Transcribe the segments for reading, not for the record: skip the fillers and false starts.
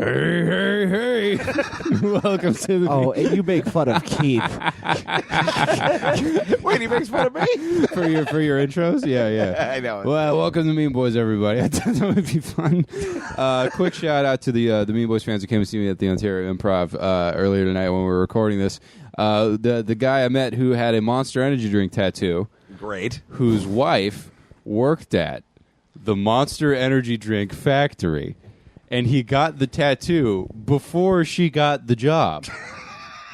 Hey. Welcome to the... Oh, and you make fun of Keith. Wait, he makes fun of me? for your intros? Yeah. I know. Well, welcome to Mean Boys, everybody. I thought that would be fun. Quick shout out to the Mean Boys fans who came to see me at the Ontario Improv earlier tonight when we were recording this. The guy I met who had a Monster Energy drink tattoo. Great. Whose wife worked at the Monster Energy drink factory. And he got the tattoo before she got the job.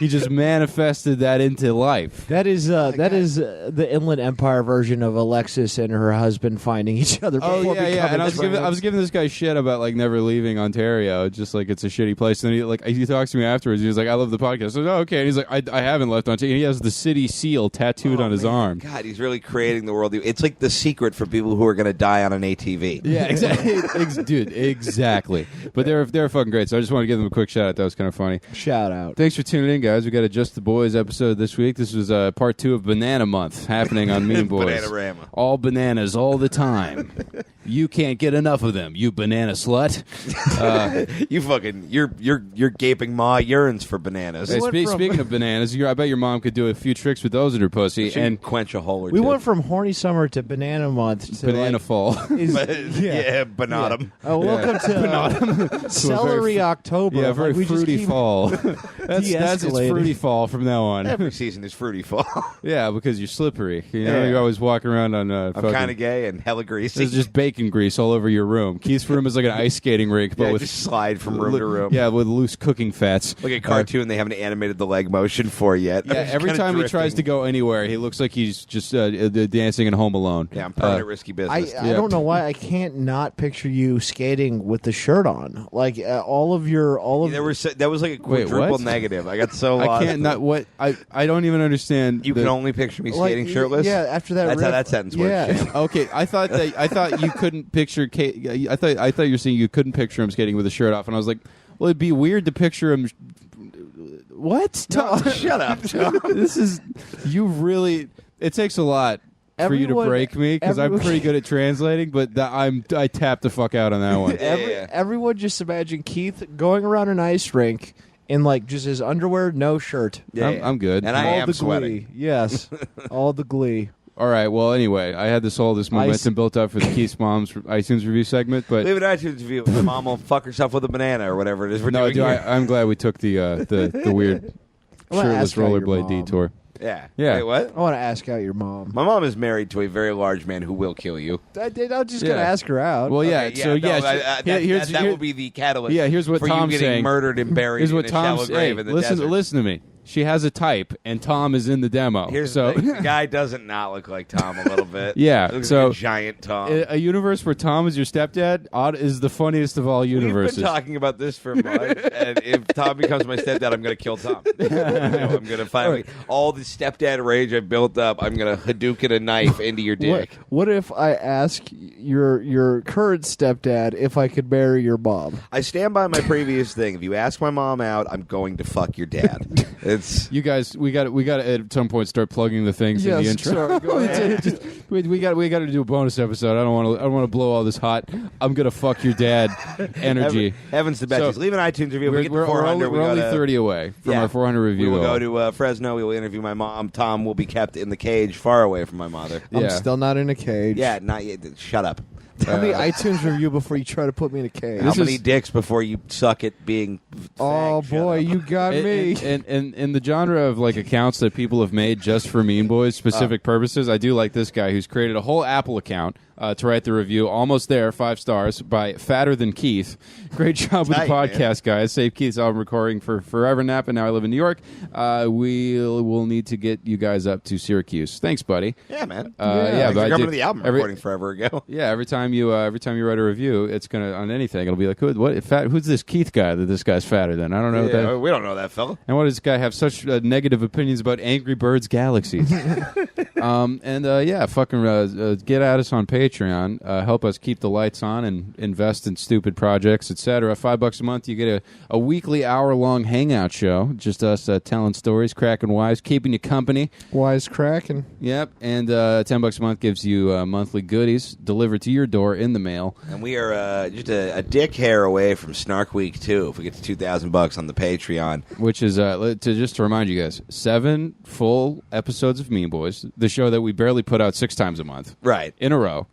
He just manifested that into life. That is the Inland Empire version of Alexis and her husband finding each other. Oh yeah. And I was giving this guy shit about like never leaving Ontario, just like it's a shitty place. And he talks to me afterwards. He was like, "I love the podcast." I was like, "Oh, okay." And he's like, "I haven't left Ontario." And he has the city seal tattooed on his arm. God, he's really creating the world. It's like The Secret for people who are going to die on an ATV. Yeah, exactly, dude. Exactly. But they're fucking great. So I just want to give them a quick shout out. That was kind of funny. Shout out. Thanks for tuning in, guys. We got a Just the Boys episode this week. This was part 2 of Banana Month happening on Mean Boys. Bananarama. All bananas all the time. You can't get enough of them, you banana slut. Your gaping maw yearns for bananas. Hey, speaking of bananas, I bet your mom could do a few tricks with those in her pussy and quench a hole or we two. went from horny summer to banana month to banana fall. Banatum. Oh, welcome to celery October. Yeah, very fruity fall. That's it's fruity fall from now on. Every season is fruity fall. Yeah, because you're slippery. You know, you always walk around on. I'm kind of gay and hella greasy. There's just bacon grease all over your room. Keith's room is like an ice skating rink, but with just slide from room to room. Yeah, with loose cooking fats. Like a cartoon, they haven't animated the leg motion for yet. Yeah, every time he tries to go anywhere, he looks like he's just dancing in Home Alone. Yeah, I'm permanent risky business. I don't know why I can't not picture you skating with the shirt on. Like that was like a quadruple negative. I got so lost. I can't not what I don't even understand. You can only picture me skating shirtless. Yeah, after that. That's how that sentence works. Yeah. Okay, I thought you couldn't picture. I thought you were saying you couldn't picture him skating with a shirt off, and I was like, well, it'd be weird to picture him. What? No, shut up, Tom. This is you really. It takes a lot for you to break me because I'm pretty good at translating, but I tapped the fuck out on that one. Everyone just imagine Keith going around an ice rink in like just his underwear, no shirt. I'm good. And I am sweating. Yes, all the glee. All right. Well, anyway, I had this momentum built up for the Keith's Mom's iTunes review segment, but leave an iTunes review. My mom will fuck herself with a banana or whatever it is we're doing dude, here. I'm glad we took the weird shirtless rollerblade detour. Yeah. Yeah. Wait, what? I want to ask out your mom. My mom is married to a very large man who will kill you. I'm just going to ask her out. Well, yeah. Okay, So that will be the catalyst. Yeah. Here's what for Tom's you getting saying. Murdered and buried in a shallow grave in the desert. Listen to me. She has a type, and Tom is in the demo. Here's the thing. The guy doesn't not look like Tom a little bit. Yeah, looks so like a giant Tom. A universe where Tom is your stepdad is the funniest of all universes. We've been talking about this for months, and if Tom becomes my stepdad, I'm going to kill Tom. I'm going to finally all the stepdad rage I've built up. I'm going to Hadouken a knife into your dick. What if I ask your current stepdad if I could marry your mom? I stand by my previous thing. If you ask my mom out, I'm going to fuck your dad. You guys, we got to at some point start plugging the things in the intro. Sorry, go ahead. we got to do a bonus episode. I don't want to blow all this hot. I'm gonna fuck your dad energy. Heavens to Betches. Leave an iTunes review. We're only 30 away from our 400 review. We will go to Fresno. We will interview my mom. Tom will be kept in the cage, far away from my mother. I'm still not in a cage. Yeah, not yet. Shut up. Tell me iTunes review before you try to put me in a cage. How many dicks before you suck at being? Oh boy, you got me. And in the genre of like accounts that people have made just for Mean Boys specific purposes, I do like this guy who's created a whole Apple account to write the review. Almost there, 5 stars by Fatter Than Keith. Great job with the podcast, guys. Save Keith's album recording for Forever Nap, and now I live in New York. We'll need to get you guys up to Syracuse. Thanks, buddy. Yeah, man. But I did the album recording forever ago. Yeah, every time you write a review, it's gonna on anything. It'll be like, who's this Keith guy that this guy's fatter than? I don't know. Yeah, we don't know that fella. And why does this guy have such negative opinions about Angry Birds Galaxies? Fucking get at us on Patreon. Patreon. Help us keep the lights on and invest in stupid projects, etc. $5 a month, you get a weekly hour-long hangout show. Just us telling stories, cracking wise, keeping you company. Wise cracking. Yep, and $10 a month gives you monthly goodies delivered to your door in the mail. And we are just a dick hair away from Snark Week 2 if we get to $2,000 on the Patreon. Which is, just to remind you guys, 7 full episodes of Mean Boys, the show that we barely put out 6 times a month. Right. In a row.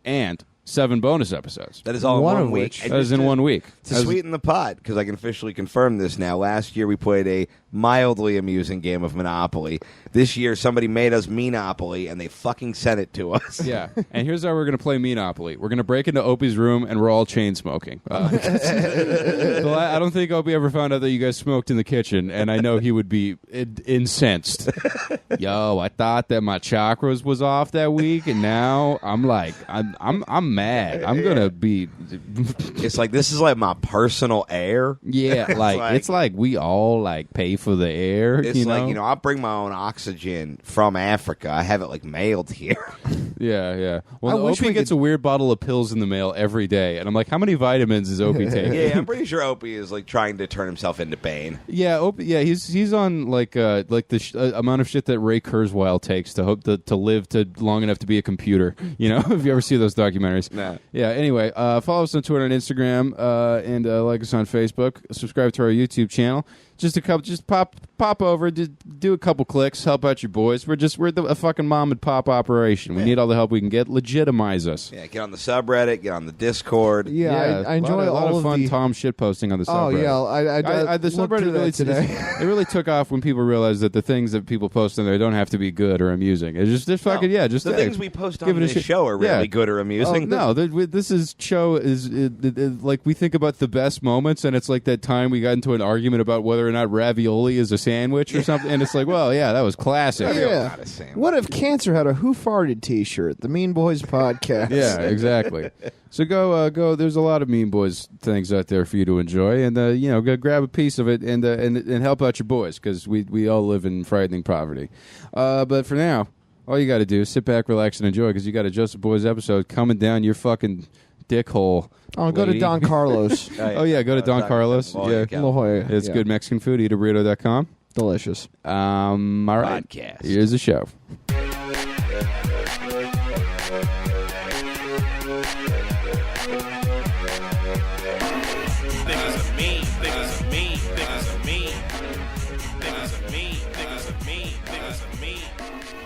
And 7 bonus episodes. That is all One in of one which- week. That is in 1 week. To sweeten the pot, because I can officially confirm this now. Last year we played a mildly amusing game of Monopoly. This year somebody made us Meanopoly, and they fucking sent it to us. Yeah, and here's how we're going to play Meanopoly. We're going to break into Opie's room, and we're all chain smoking. I don't think Opie ever found out that you guys smoked in the kitchen, and I know he would be incensed. Yo, I thought that my chakras was off that week, and now I'm like, I'm mad. I'm gonna be. It's like, this is like my personal air. Yeah, it's like we all like pay for the air. It's you know? like, I bring my own oxygen from Africa. I have it like mailed here. Yeah. Well, I wish Opie we gets a weird bottle of pills in the mail every day, and I'm like, how many vitamins is Opie taking? Yeah, I'm pretty sure Opie is like trying to turn himself into Bane. Yeah, Opie. Yeah, he's on like the amount of shit that Ray Kurzweil takes to hope to live to long enough to be a computer. You know, if you ever see those documentaries. Nah. Yeah. Anyway, follow us on Twitter and Instagram, and like us on Facebook. Subscribe to our YouTube channel. Just pop over, do a couple clicks, help out your boys. We're a fucking mom and pop operation. We need all the help we can get. Legitimize us. Yeah, get on the subreddit, get on the Discord. Yeah, I enjoy a lot all of fun the... Tom shit posting on the Oh, subreddit. yeah, The looked subreddit through really that today. it really took off when people realized that the things that people post on there don't have to be good or amusing. It's just fucking just the hey, things we post give on it a this shit. show are really Yeah. good or amusing. No, this is show is like we think about the best moments, and it's like that time we got into an argument about whether or not ravioli is a sandwich or something, and it's like, well, yeah, that was classic. Yeah. Not a sandwich. What if cancer had a Who Farted t-shirt? The Mean Boys podcast. Yeah, exactly. So go. There's a lot of Mean Boys things out there for you to enjoy, and go grab a piece of it and help out your boys, because we all live in frightening poverty. But for now, all you got to do is sit back, relax, and enjoy, because you got a Joseph Boys episode coming down your fucking dick hole. Oh, go to lady. Don Carlos. Oh yeah, go to Don Carlos. Yeah, La Jolla. it's good Mexican food. Eat a burrito.com. Delicious. All right. Podcast. Here's the show.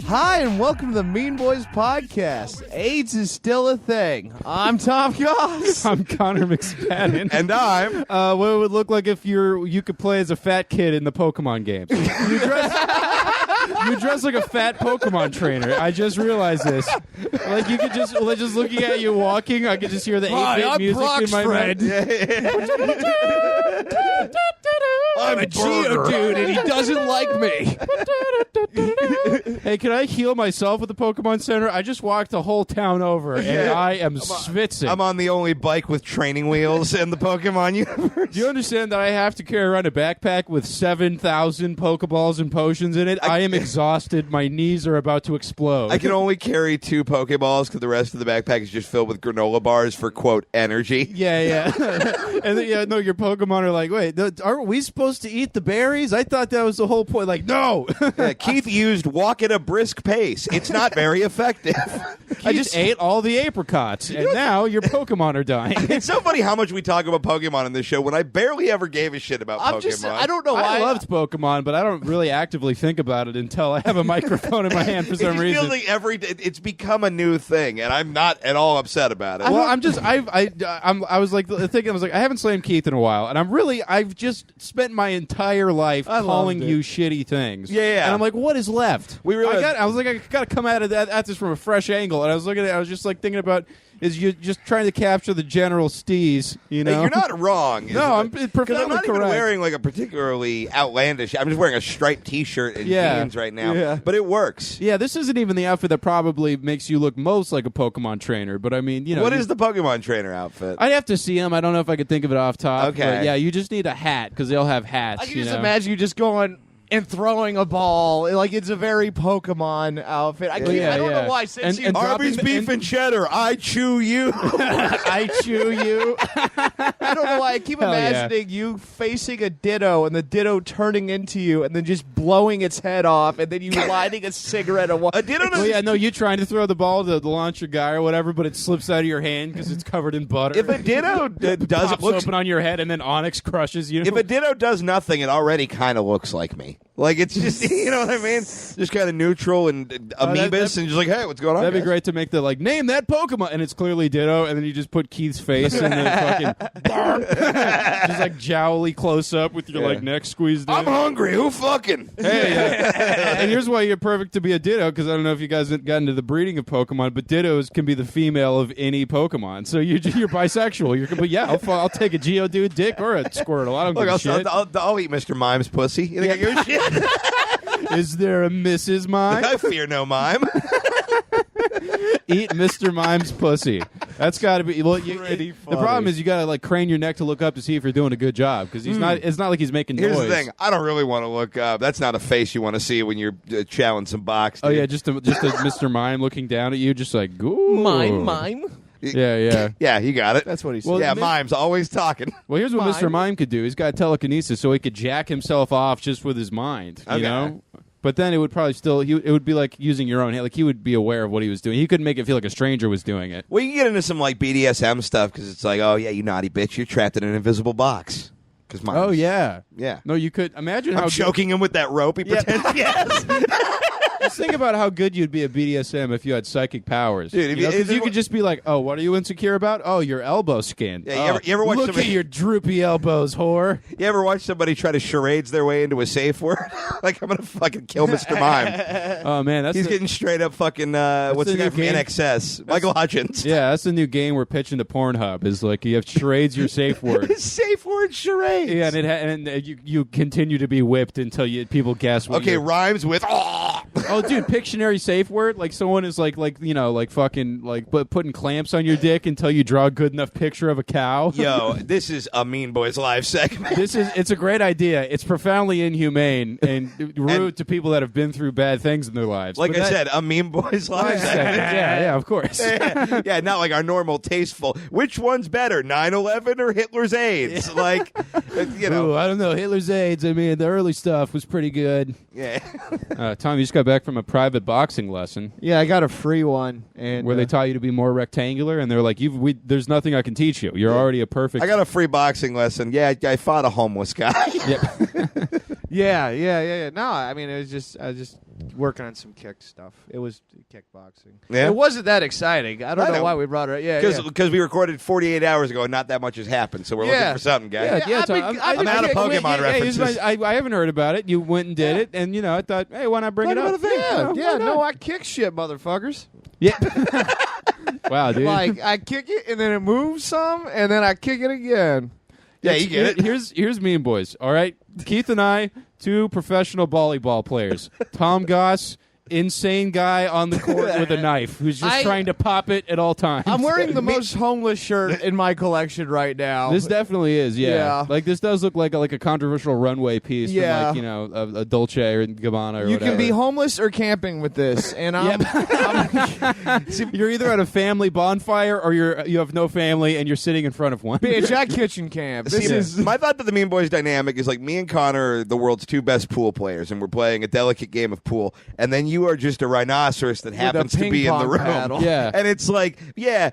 Hi, and welcome to the Mean Boys podcast. AIDS is still a thing. I'm Tom Goss. I'm Connor McSpadden. And I'm What it would look like if you could play as a fat kid in the Pokemon games. You dress like a fat Pokemon trainer. I just realized this. Like you could just looking at you walking, I could just hear the 8-bit music in my mind. I'm a Geodude, and he doesn't like me. Hey, can I heal myself at the Pokemon Center? I just walked the whole town over, and I am schwitzing. I'm on the only bike with training wheels in the Pokemon universe. Do you understand that I have to carry around a backpack with 7,000 Pokeballs and potions in it? I am exhausted. My knees are about to explode. I can only carry 2 Pokeballs because the rest of the backpack is just filled with granola bars for, quote, energy. Yeah. And then, your Pokemon are like, wait, aren't we supposed to eat the berries? I thought that was the whole point. Like, no. Keith used walk at a brisk pace. It's not very effective. I just ate all the apricots, and now your Pokemon are dying. It's so funny how much we talk about Pokemon in this show when I barely ever gave a shit about Pokemon. I don't know why. I loved Pokemon, but I don't really actively think about it until I have a microphone in my hand for some It reason. feels like every day it's become a new thing, and I'm not at all upset about it. Well, I was like thinking, I haven't slammed Keith in a while, and I've just spent my entire life calling you shitty things. Yeah. And I'm like, what is left? I I got to come at this from a fresh angle, and I was just like thinking about, is you just trying to capture the general steez, you know? Hey, you're not wrong. No, I'm because profoundly I'm not even correct. wearing like a particularly outlandish. I'm just wearing a striped T-shirt and jeans right now. Yeah. But it works. Yeah, this isn't even the outfit that probably makes you look most like a Pokemon trainer, but I mean, What is the Pokemon trainer outfit? I'd have to see him. I don't know if I could think of it off top. Okay. But yeah, you just need a hat, because they'll have hats. I can just imagine you just going and throwing a ball. Like, it's a very Pokemon outfit. I don't know why. Since And Arby's beef and cheddar. I chew you. I chew you. I don't know why. I keep imagining you facing a Ditto and the Ditto turning into you and then just blowing its head off and then you lighting a cigarette. A Ditto Well, yeah, no, you trying to throw the ball to launch your guy or whatever, but it slips out of your hand because it's covered in butter. If a Ditto does pops open on your head and then Onyx crushes you. If a Ditto does nothing, it already kind of looks like me. Like, it's just, you know what I mean? Just kind of neutral and amoebus and just like, hey, what's going on? That'd be guys? great to make the, like, name that Pokemon, and it's clearly Ditto, and then you just put Keith's face in the fucking just like jowly close up with your like neck squeezed in. I'm hungry. Who fucking? Hey, and here's why you're perfect to be a Ditto, because I don't know if you guys have gotten into the breeding of Pokemon, but Dittos can be the female of any Pokemon. So you're bisexual. But yeah, I'll take a Geodude dick or a Squirtle. I don't give a shit. I'll eat Mr. Mime's pussy. You think I give a shit? Is there a Mrs. Mime? I fear no mime. Eat Mr. Mime's pussy. That's got to be. Well, the problem is you got to like crane your neck to look up to see if you're doing a good job, because he's not. It's not like he's making noise. Here's the thing. I don't really want to look up. That's not a face you want to see when you're chowing some box. Dude. Oh yeah, just a Mr. Mime looking down at you, just like ooh. Mime. Yeah. Yeah, you got it. That's what he said. Well, yeah, Mime's always talking. Well, here's what Mr. Mime could do. He's got telekinesis, so he could jack himself off just with his mind. You know. But then it would probably still. It would be like using your own hand. Like he would be aware of what he was doing. He couldn't make it feel like a stranger was doing it. Well, you can get into some like BDSM stuff because it's like, oh yeah, you naughty bitch, you're trapped in an invisible box. Oh yeah. Yeah. No, you could imagine I'm how choking him with that rope. He pretends. Yes. Just think about how good you'd be at BDSM if you had psychic powers. Dude, Because you could just be like, oh, what are you insecure about? Oh, your elbow skin. Yeah, you ever watch look somebody... at your droopy elbows, whore. You ever watch somebody try to charades their way into a safe word? Like, I'm going to fucking kill Mr. Mime. Oh, man. He's getting straight up fucking, what's the guy from NXS? Michael Hutchins. Yeah, that's the new game we're pitching to Pornhub, is like you have charades your safe word. Safe word charades. Yeah, and you continue to be whipped until people guess what rhymes with... Oh, dude, Pictionary safe word? Like someone is like fucking like putting clamps on your dick until you draw a good enough picture of a cow. Yo, this is a Mean Boys Live segment. It's a great idea. It's profoundly inhumane and rude to people that have been through bad things in their lives. Like I said, a Mean Boys Live segment. Yeah, of course. Yeah, not like our normal tasteful. Which one's better, 9/11 or Hitler's AIDS? Like, you know. Ooh, I don't know. Hitler's AIDS, I mean, the early stuff was pretty good. Yeah. Tom, you just got back from a private boxing lesson. Yeah, I got a free one. And where they taught you to be more rectangular, and they're like, there's nothing I can teach you. You're already a perfect... I got a free boxing lesson. Yeah, I fought a homeless guy. Yep. Yeah. No, I mean, I was just working on some kick stuff. It was kickboxing. Yeah? It wasn't that exciting. I don't know why we brought it up. Yeah, because we recorded 48 hours ago and not that much has happened, so we're looking for something, guys. Yeah, I'm out of Pokemon references. I haven't heard about it. You went and did it, and I thought, hey, why not bring it up? I kick shit, motherfuckers. Yeah. Wow, dude. Like, I kick it, and then it moves some, and then I kick it again. Yeah, you get it. Here's Mean Boys, all right? Keith and I, two professional volleyball players. Tom Goss, insane guy on the court with a knife who's just trying to pop it at all times. I'm wearing the most homeless shirt in my collection right now. This definitely is, yeah. Like, this does look like a controversial runway piece from, like, a Dolce or Gabbana or you whatever. can be homeless or camping with this, and you're either at a family bonfire or you have no family and you're sitting in front of one. Bitch, I kitchen camp. This is my thought that the Mean Boys dynamic is like me and Connor are the world's two best pool players, and we're playing a delicate game of pool, and then you are just a rhinoceros that happens to be in the room. Paddle. Yeah. And it's like,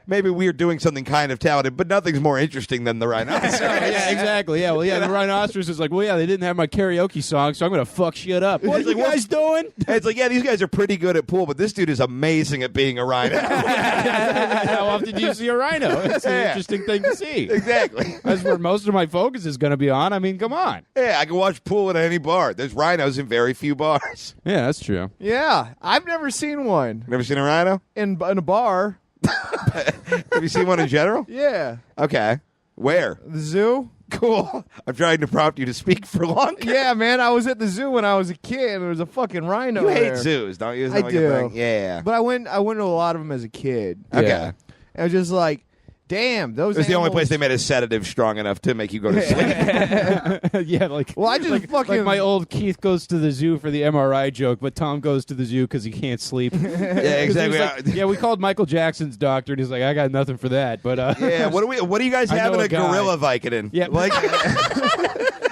maybe we're doing something kind of talented, but nothing's more interesting than the rhinoceros. Yeah, exactly. Yeah, well, the rhinoceros is like, they didn't have my karaoke song, so I'm going to fuck shit up. What are you guys doing? And it's like, these guys are pretty good at pool, but this dude is amazing at being a rhino. How often do you see a rhino? It's an interesting thing to see. Exactly. That's where most of my focus is going to be on. I mean, come on. Yeah, I can watch pool at any bar. There's rhinos in very few bars. Yeah, that's true. Yeah, I've never seen one. Never seen a rhino? In a bar. Have you seen one in general? Yeah. Okay. Where? The zoo. Cool. I'm trying to prompt you to speak for longer. Yeah, man. I was at the zoo when I was a kid, and there was a fucking rhino You there. hate zoos, don't you? I do. Yeah. But I went to a lot of them as a kid. Okay. Yeah. I was just like, Damn, those. It's the only animals- place they made a sedative strong enough to make you go to sleep. Yeah, like Well, I just fucking like my old Keith goes to the zoo for the MRI joke, but Tom goes to the zoo because he can't sleep. Yeah, 'Cause he exactly. was like, yeah, we called Michael Jackson's doctor, and he's like, I got nothing for that. But Yeah, what do you guys I have know in a a guy. gorilla Vicodin? Yeah. Like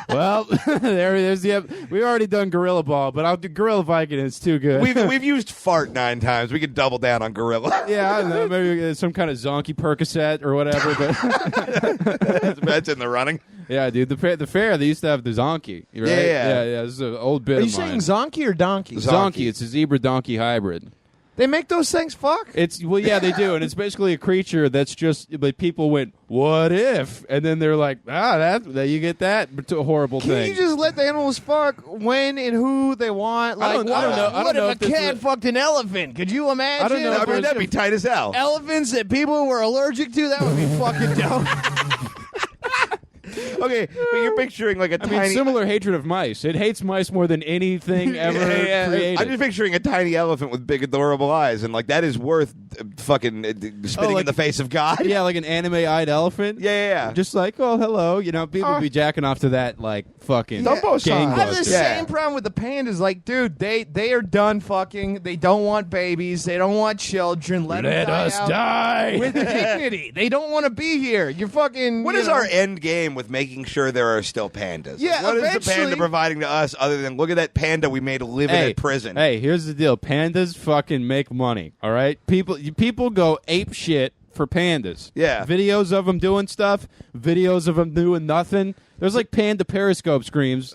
well, there's the. We've already done Gorilla Ball, but I'll do Gorilla Vicodin. It's too good. we've used fart 9 times. We could double down on gorilla. Yeah, I don't know, maybe some kind of zonky Percocet or whatever. But That's in the running. yeah, dude, the fair they used to have the zonky. Right? Yeah. yeah. This is an old bit Are you of mine. saying zonkey or donkey? Zonky. It's a zebra donkey hybrid. They make those things fuck? Yeah, they do, and it's basically a creature that's just like people went, what if? And then they're like, that you get that horrible Can thing. you just let the animals fuck when and who they want? I Like, don't know. I what don't know if if a this cat is- fucked an elephant? Could you imagine? I don't know I mean, that'd be tight as hell. Elephants that people were allergic to? That would be fucking dope. Okay, but you're picturing like a I tiny. mean, similar hatred of mice. It hates mice more than anything ever created. I'm just picturing a tiny elephant with big, adorable eyes, and like that is worth fucking spitting like- in the face of God. Yeah, like an anime-eyed elephant. Yeah. Just like, oh, hello. You know, people be jacking off to that like fucking Dumbo sign. I have the gangbusters. Yeah. same problem with the pandas. Like, dude, they are done fucking. They don't want babies. They don't want children. Let them die out die. with dignity. They don't want to be here. You're fucking. What you is know, our end game with making sure there are still pandas? Yeah, What is the eventually- panda providing to us other than look at that panda we made live in a prison? Hey, here's the deal. Pandas fucking make money, all right? People go ape shit for pandas. Yeah. Videos of them doing stuff, videos of them doing nothing. There's like panda periscope screams.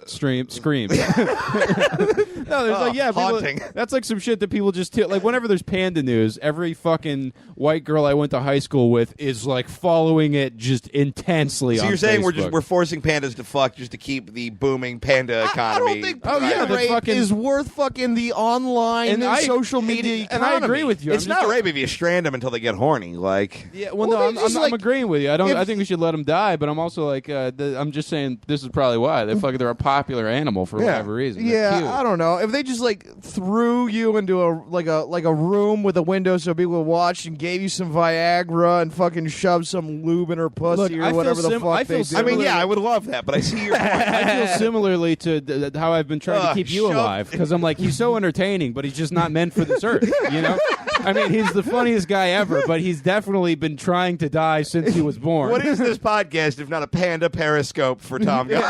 No, there's like, yeah, people, haunting. that's like some shit that people just like whenever there's panda news, every fucking white girl I went to high school with is like following it just intensely So on you're saying Facebook. we're forcing pandas to fuck just to keep the booming panda I economy? don't think Oh, yeah, the rape fucking- is worth fucking the online and social media and I agree economy. with you. It's I'm just not rape if you strand them until they get horny. Like, Yeah, well, Well, no, they just, I'm like, agreeing with you. I if- think we should let them die, but I'm also like, I'm just saying this is probably why they're a popular animal for whatever reason. They're cute. Yeah, I don't know. If they just like threw you into a room with a window so people would watch and gave you some Viagra and fucking shoved some lube in her pussy Look, I or feel whatever the sim- fuck I they feel do. I mean, yeah, I would love that, but I see your point. I feel similarly to how I've been trying to keep you shove- alive because I'm like, he's so entertaining, but he's just not meant for this earth. You know, I mean, he's the funniest guy ever, but he's definitely been trying to die since he was born. What is this podcast if not a panda periscope for Tom Goss?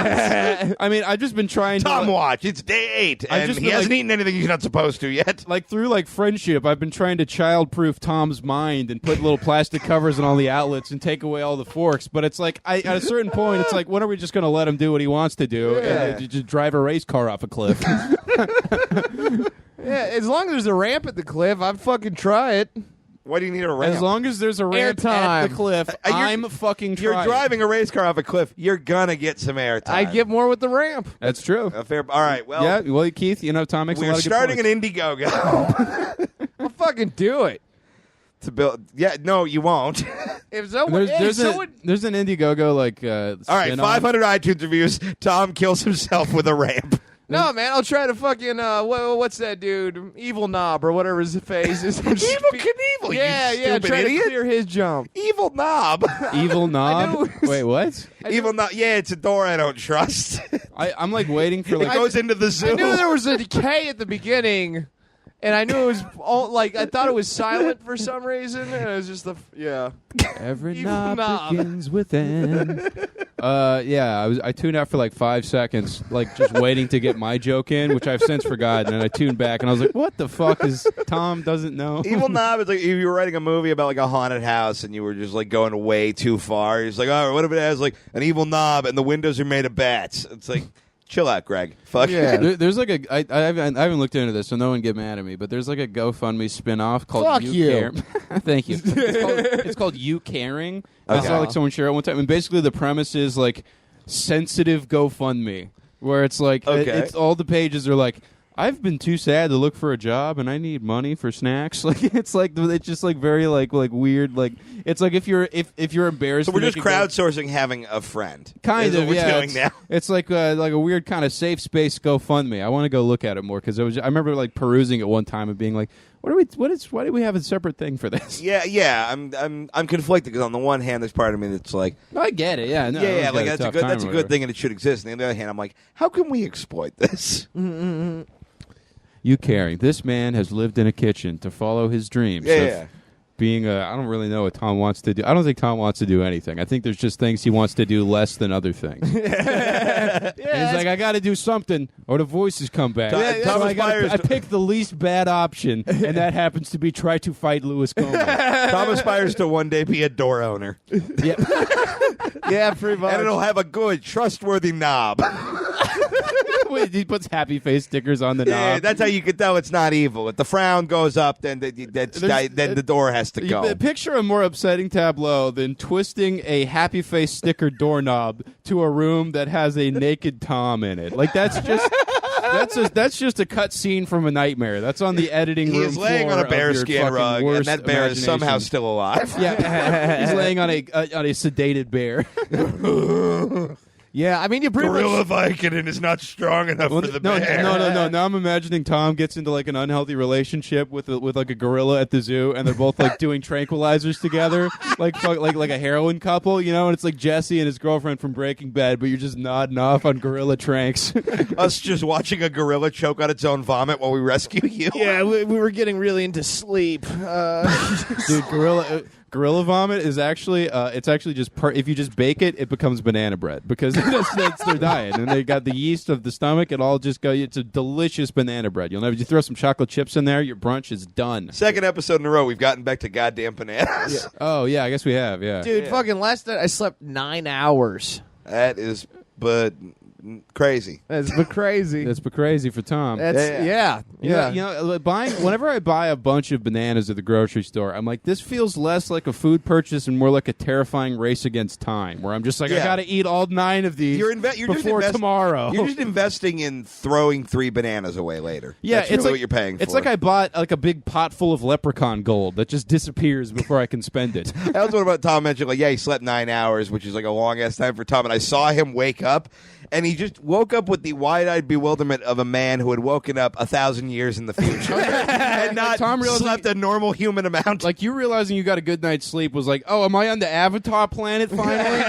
I mean, I've just been trying Tom to. Watch, it's day 8, I've and just he been, hasn't like- eaten anything he's not supposed to yet. Like through like friendship, I've been trying to childproof Tom's mind and put little plastic covers on all the outlets and take away all the forks. But it's like at a certain point, it's like, when are we just going to let him do what he wants to do and just drive a race car off a cliff? Yeah, as long as there's a ramp at the cliff, I'd fucking try it. Why do you need a ramp? As long as there's a ramp Airtime. at the cliff, You're- I'm fucking You're trying. driving a race car off a cliff, you're gonna get some airtime. I'd get more with the ramp. That's true. a fair. All right, well, Yeah, well, Keith, you know, Tom makes a we're lot of good starting points. an Indiegogo I'll fucking do it. to build. Yeah, no, you won't. If someone, There's an Indiegogo like All right, spin-off. 500 iTunes reviews. Tom kills himself with a ramp. no, man, I'll try to fucking what's that dude? Evil Knob or whatever his face is. Evil Knievel, Yeah, you yeah, stupid try idiot. to clear his jump. Evil knob. Evil knew Knob. it was- Wait, what? Evil knob. Yeah, it's a door I don't trust. I'm like waiting for It like. goes into the zoo. I knew there was a decay at the beginning, and I knew it was all like I thought it was silent for some reason, and it was just Every Evil knob knob. begins with N. Yeah, I tuned out for like 5 seconds, like just waiting to get my joke in, which I've since forgotten, and I tuned back and I was like, "What the fuck is Tom doesn't know?" Evil knob is like if you were writing a movie about like a haunted house and you were just like going way too far. He's like, oh, what if it has like an evil knob and the windows are made of bats? It's like, chill out, Greg. Fuck Yeah. There's like a I haven't looked into this, so no one get mad at me. But there's like a GoFundMe spin-off called Fuck You you. Care. Thank you. It's called You Caring. I saw like someone share it one time, and basically the premise is like sensitive GoFundMe, where it's like it's all the pages are like, I've been too sad to look for a job and I need money for snacks. Like it's just like very like weird. Like it's like if you're embarrassed. So we're to just make a crowdsourcing having a friend. Kind Is of, what we're yeah. doing It's, now. it's like a weird kind of safe space GoFundMe. I want to go look at it more because I remember like perusing it one time and being like, Why do we have a separate thing for this? Yeah. I'm conflicted because on the one hand, there's part of me that's like, No, I get it. Yeah, no, yeah, like that's a good thing and it should exist. And on the other hand, I'm like, how can we exploit this? You caring? This man has lived in a kitchen to follow his dreams. Yeah. Being I don't really know what Tom wants to do. I don't think Tom wants to do anything. I think there's just things he wants to do less than other things. He's like, I got to do something, or the voices come back. So I pick the least bad option, and that happens to be try to fight Louis Gohmert. Tom aspires to one day be a door owner. Yeah, Yeah, pretty much. And it'll have a good, trustworthy knob. Wait, he puts happy face stickers on the knob. Yeah, that's how you can tell it's not evil. If the frown goes up, then then the door has to go. Picture a more upsetting tableau than twisting a happy face sticker doorknob to a room that has a naked Tom in it. Like that's just a cut scene from a nightmare. That's on the editing room. He's laying on a bearskin rug, and that bear is somehow still alive. Yeah, he's laying on a sedated bear. Yeah, I mean, you pretty Gorilla much... Vicodin is not strong enough for the bear. No. Now I'm imagining Tom gets into like an unhealthy relationship with like a gorilla at the zoo, and they're both like doing tranquilizers together, like a heroin couple, you know. And it's like Jesse and his girlfriend from Breaking Bad, but you're just nodding off on gorilla tranks. Us just watching a gorilla choke on its own vomit while we rescue you. Yeah, we were getting really into sleep. Dude, gorilla vomit is actually it's actually just if you just bake it, it becomes banana bread because that's their diet, and they got the yeast of the stomach. It all just go. It's a delicious banana bread. You throw some chocolate chips in there, your brunch is done. Second episode in a row, we've gotten back to goddamn bananas. Yeah. Oh yeah, I guess we have. Yeah, dude, fucking last night I slept 9 hours. That is, but crazy. That's but crazy. That's but crazy for Tom. That's yeah. Whenever I buy a bunch of bananas at the grocery store, I'm like, this feels less like a food purchase and more like a terrifying race against time, where I'm just like, I got to eat all 9 of these before tomorrow. You're just investing in throwing 3 bananas away later. Yeah, that's really what you're paying for. It's like I bought like a big pot full of leprechaun gold that just disappears before I can spend it. That was what about Tom mentioned. Like, yeah, he slept 9 hours, which is like a long ass time for Tom. And I saw him wake up. And he just woke up with the wide-eyed bewilderment of a man who had woken up 1,000 years in the future and not slept a normal human amount. Like, you realizing you got a good night's sleep was like, oh, am I on the Avatar planet finally?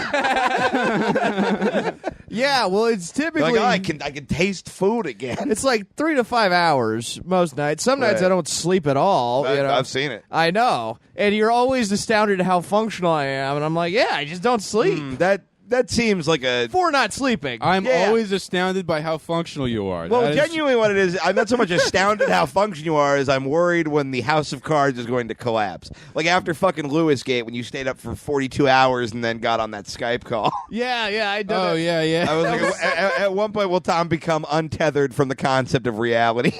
Yeah, well, it's typically like, oh, I can taste food again. It's like 3 to 5 hours most nights. Some nights I don't sleep at all. I've seen it. I know, and you're always astounded at how functional I am, and I'm like, yeah, I just don't sleep. That seems like a... For not sleeping. I'm always astounded by how functional you are. Well, genuinely what it is, I'm not so much astounded how functional you are as I'm worried when the House of Cards is going to collapse. Like after fucking Louis Gate, when you stayed up for 42 hours and then got on that Skype call. Yeah, I did. Oh, yeah. I was like, at one point, will Tom become untethered from the concept of reality?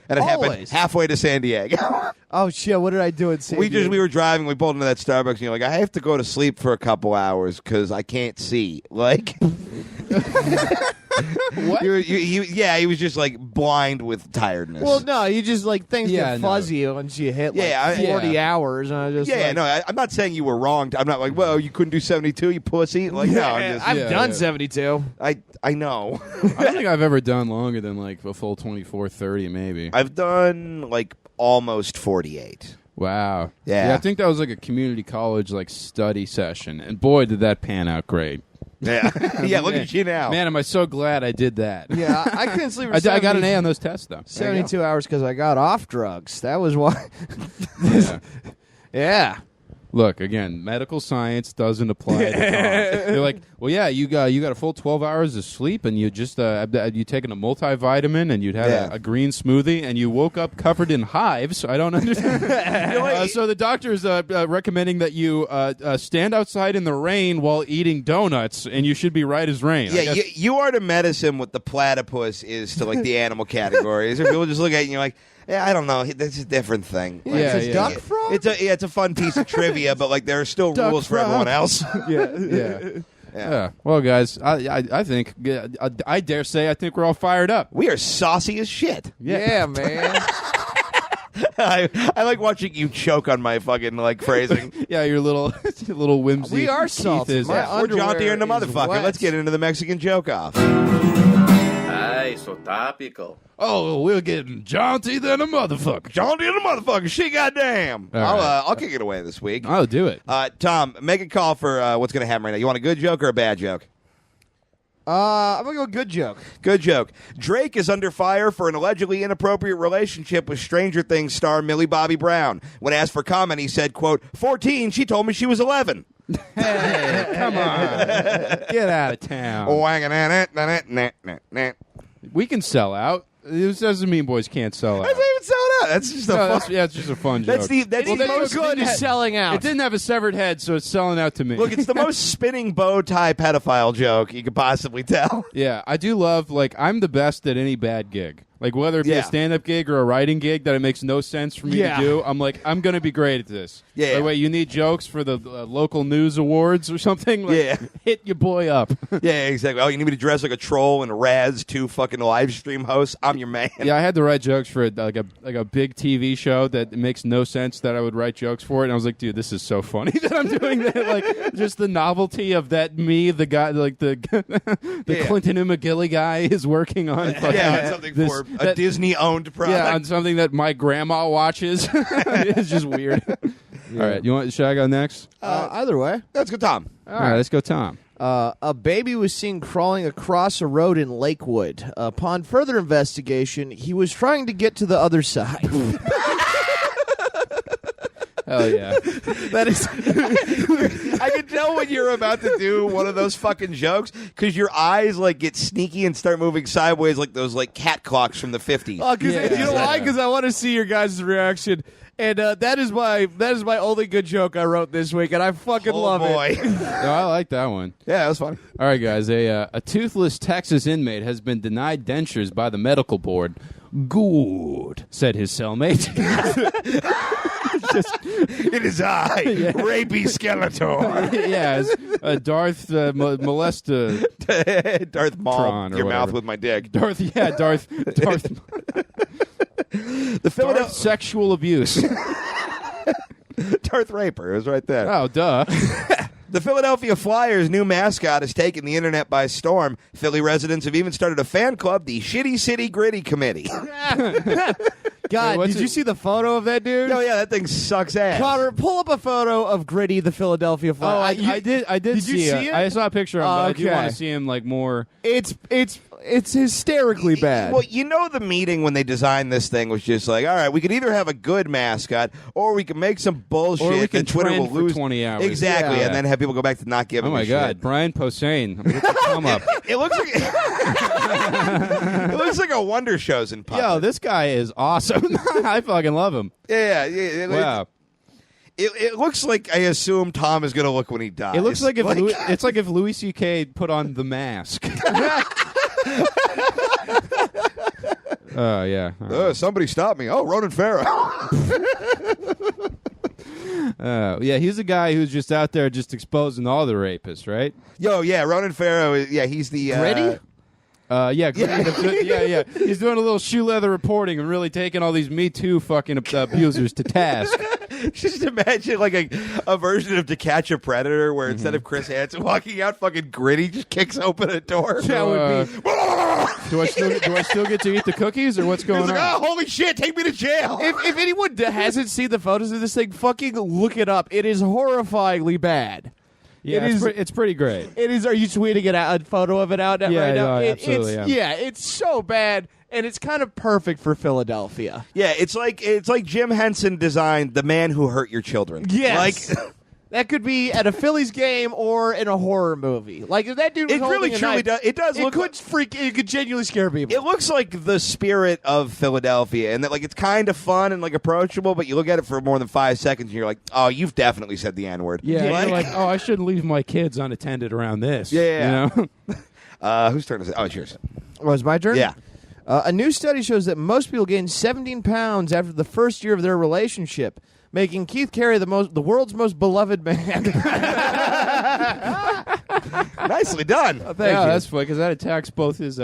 And it happened halfway to San Diego. Oh, shit, what did I do in San Diego? We were driving, we pulled into that Starbucks, and you're like, I have to go to sleep for a couple hours because I can't see. Like... What? He was just like blind with tiredness. Well, no, you just like things get fuzzy once you hit 40 hours. And I just I'm not saying you were wrong. I'm not like, well, you couldn't do 72, you pussy. Like, no, I've done 72. I know. I don't think I've ever done longer than like a full 24, 30 maybe. I've done like almost 48. Wow. Yeah. I think that was like a community college like study session, and boy, did that pan out great. Yeah, yeah. Look at you now, man. Am I so glad I did that? Yeah, I couldn't sleep. I got an A on those tests though. 72 hours because I got off drugs. That was why. Yeah. Look, again, medical science doesn't apply to Tom. They're like, well, yeah, you got a full 12 hours of sleep, and you just you taken a multivitamin, and you'd had a green smoothie, and you woke up covered in hives. I don't understand. So the doctor's recommending that you stand outside in the rain while eating donuts, and you should be right as rain. Yeah, you are to medicine what the platypus is to like the animal categories. People just look at you and you're like, yeah, I don't know. That's a different thing. Like, it's a duck frog? It's a fun piece of trivia, but like there are still rules for everyone else. Yeah. Well, guys, I think I dare say I think we're all fired up. We are saucy as shit. Yeah, man. I like watching you choke on my fucking like phrasing. Yeah, your little whimsy. We are salty. We're jaunty in the motherfucker. Wet. Let's get into the Mexican joke off. so topical. Oh, we're getting jaunty than a motherfucker. Jaunty and the motherfucker. She goddamn. All right. I'll kick it away this week. Oh, do it. Tom, make a call for what's going to happen right now. You want a good joke or a bad joke? I'm going to go good joke. Good joke. Drake is under fire for an allegedly inappropriate relationship with Stranger Things star Millie Bobby Brown. When asked for comment, he said, quote, 14, she told me she was 11. Hey, come on. Get out of town. We can sell out. It doesn't mean boys can't sell out. That's not even selling out. That's just a fun. It's just a fun joke. That's the most good is selling out. It didn't have a severed head, so it's selling out to me. Look, it's the most spinning bow tie pedophile joke you could possibly tell. Yeah, I do love, I'm the best at any bad gig. Like, whether it be Yeah. a stand-up gig or a writing gig that it makes no sense for me to do, I'm like, I'm going to be great at this. Yeah. By the way, you need jokes for the local news awards or something? Like, Yeah. hit your boy up. Yeah, exactly. Oh, you need me to dress like a troll and Raz, 2 fucking live stream hosts? I'm your man. Yeah, I had to write jokes for a big TV show that makes no sense that I would write jokes for it, and I was like, dude, this is so funny that I'm doing that. Like, just the novelty of that the guy, like the Clinton and McGilly guy is working on. Yeah, something for a Disney-owned product. Yeah, on something that my grandma watches. It's just weird. All right, should I go next? Either way. Let's go, Tom. All right, let's go, Tom. A baby was seen crawling across a road in Lakewood. Upon further investigation, he was trying to get to the other side. Hell yeah. That is, I can tell when you're about to do one of those fucking jokes because your eyes get sneaky and start moving sideways like those cat clocks from the 50s. Oh, because you know why? Because I want to see your guys' reaction. And that is my only good joke I wrote this week, and I fucking love it. No, I like that one. Yeah, that was funny. All right, guys. A toothless Texas inmate has been denied dentures by the medical board. Good, said his cellmate. It is I, Rapey Skeletor. Yes, Darth molesta. Darth Maul, Tron or your whatever. mouth with my dick. Darth. Darth sexual abuse. Darth Raper. It was right there. Oh, duh. The Philadelphia Flyers' new mascot has taken the internet by storm. Philly residents have even started a fan club, the Shitty City Gritty Committee. God, what's did you see the photo of that dude? Oh, yeah, that thing sucks ass. Connor, pull up a photo of Gritty, the Philadelphia Flyer. Oh, I did you see see it? I saw a picture of him, but I do Okay. want to see him more. It's hysterically bad. Well, the meeting when they designed this thing was just like, all right, we could either have a good mascot or we can make some bullshit Or we can and Twitter trend will for lose 20 hours. Exactly, Yeah. and then have people go back to not giving Oh my a God, shit. Brian Posehn. I'm gonna get the thumb up. It looks like it looks like a Wonder Show's in puppet. Yo, this guy is awesome. I fucking love him. Yeah. Wow. It looks like I assume Tom is going to look when he dies. It looks like it's like if Louis C.K. put on The Mask. Oh, yeah. Somebody stop me. Oh, Ronan Farrow. Yeah, he's the guy who's just out there just exposing all the rapists, right? Yo, yeah, Ronan Farrow. He's the Gritty? Yeah. He's doing a little shoe leather reporting and really taking all these Me Too fucking abusers to task. Just imagine a version of To Catch a Predator where instead of Chris Hansen walking out, fucking Gritty just kicks open a door. That would be. Do I still get to eat the cookies, or what's going He's on? like, oh, holy shit, take me to jail. If anyone hasn't seen the photos of this thing, fucking look it up. It is horrifyingly bad. Yeah, it's pretty great. It is. Are you tweeting a photo of it out right now? No, I absolutely am. Yeah, it's so bad, and it's kind of perfect for Philadelphia. Yeah, it's like Jim Henson designed The Man Who Hurt Your Children. Yes. That could be at a Phillies game or in a horror movie. Like if that dude was It really holding a truly knife, does. It does look. It could genuinely scare people. It looks like the spirit of Philadelphia, and that it's kind of fun and approachable. But you look at it for more than 5 seconds, and you're like, "Oh, you've definitely said the N-word." Yeah, you're like, oh, I shouldn't leave my kids unattended around this. Yeah. You know? Whose turn is it? Oh, it's yours. Was my turn? Yeah. A new study shows that most people gain 17 pounds after the first year of their relationship, making Keith Carey the world's most beloved man. Nicely done. Thank yeah, you. that's funny because that attacks both his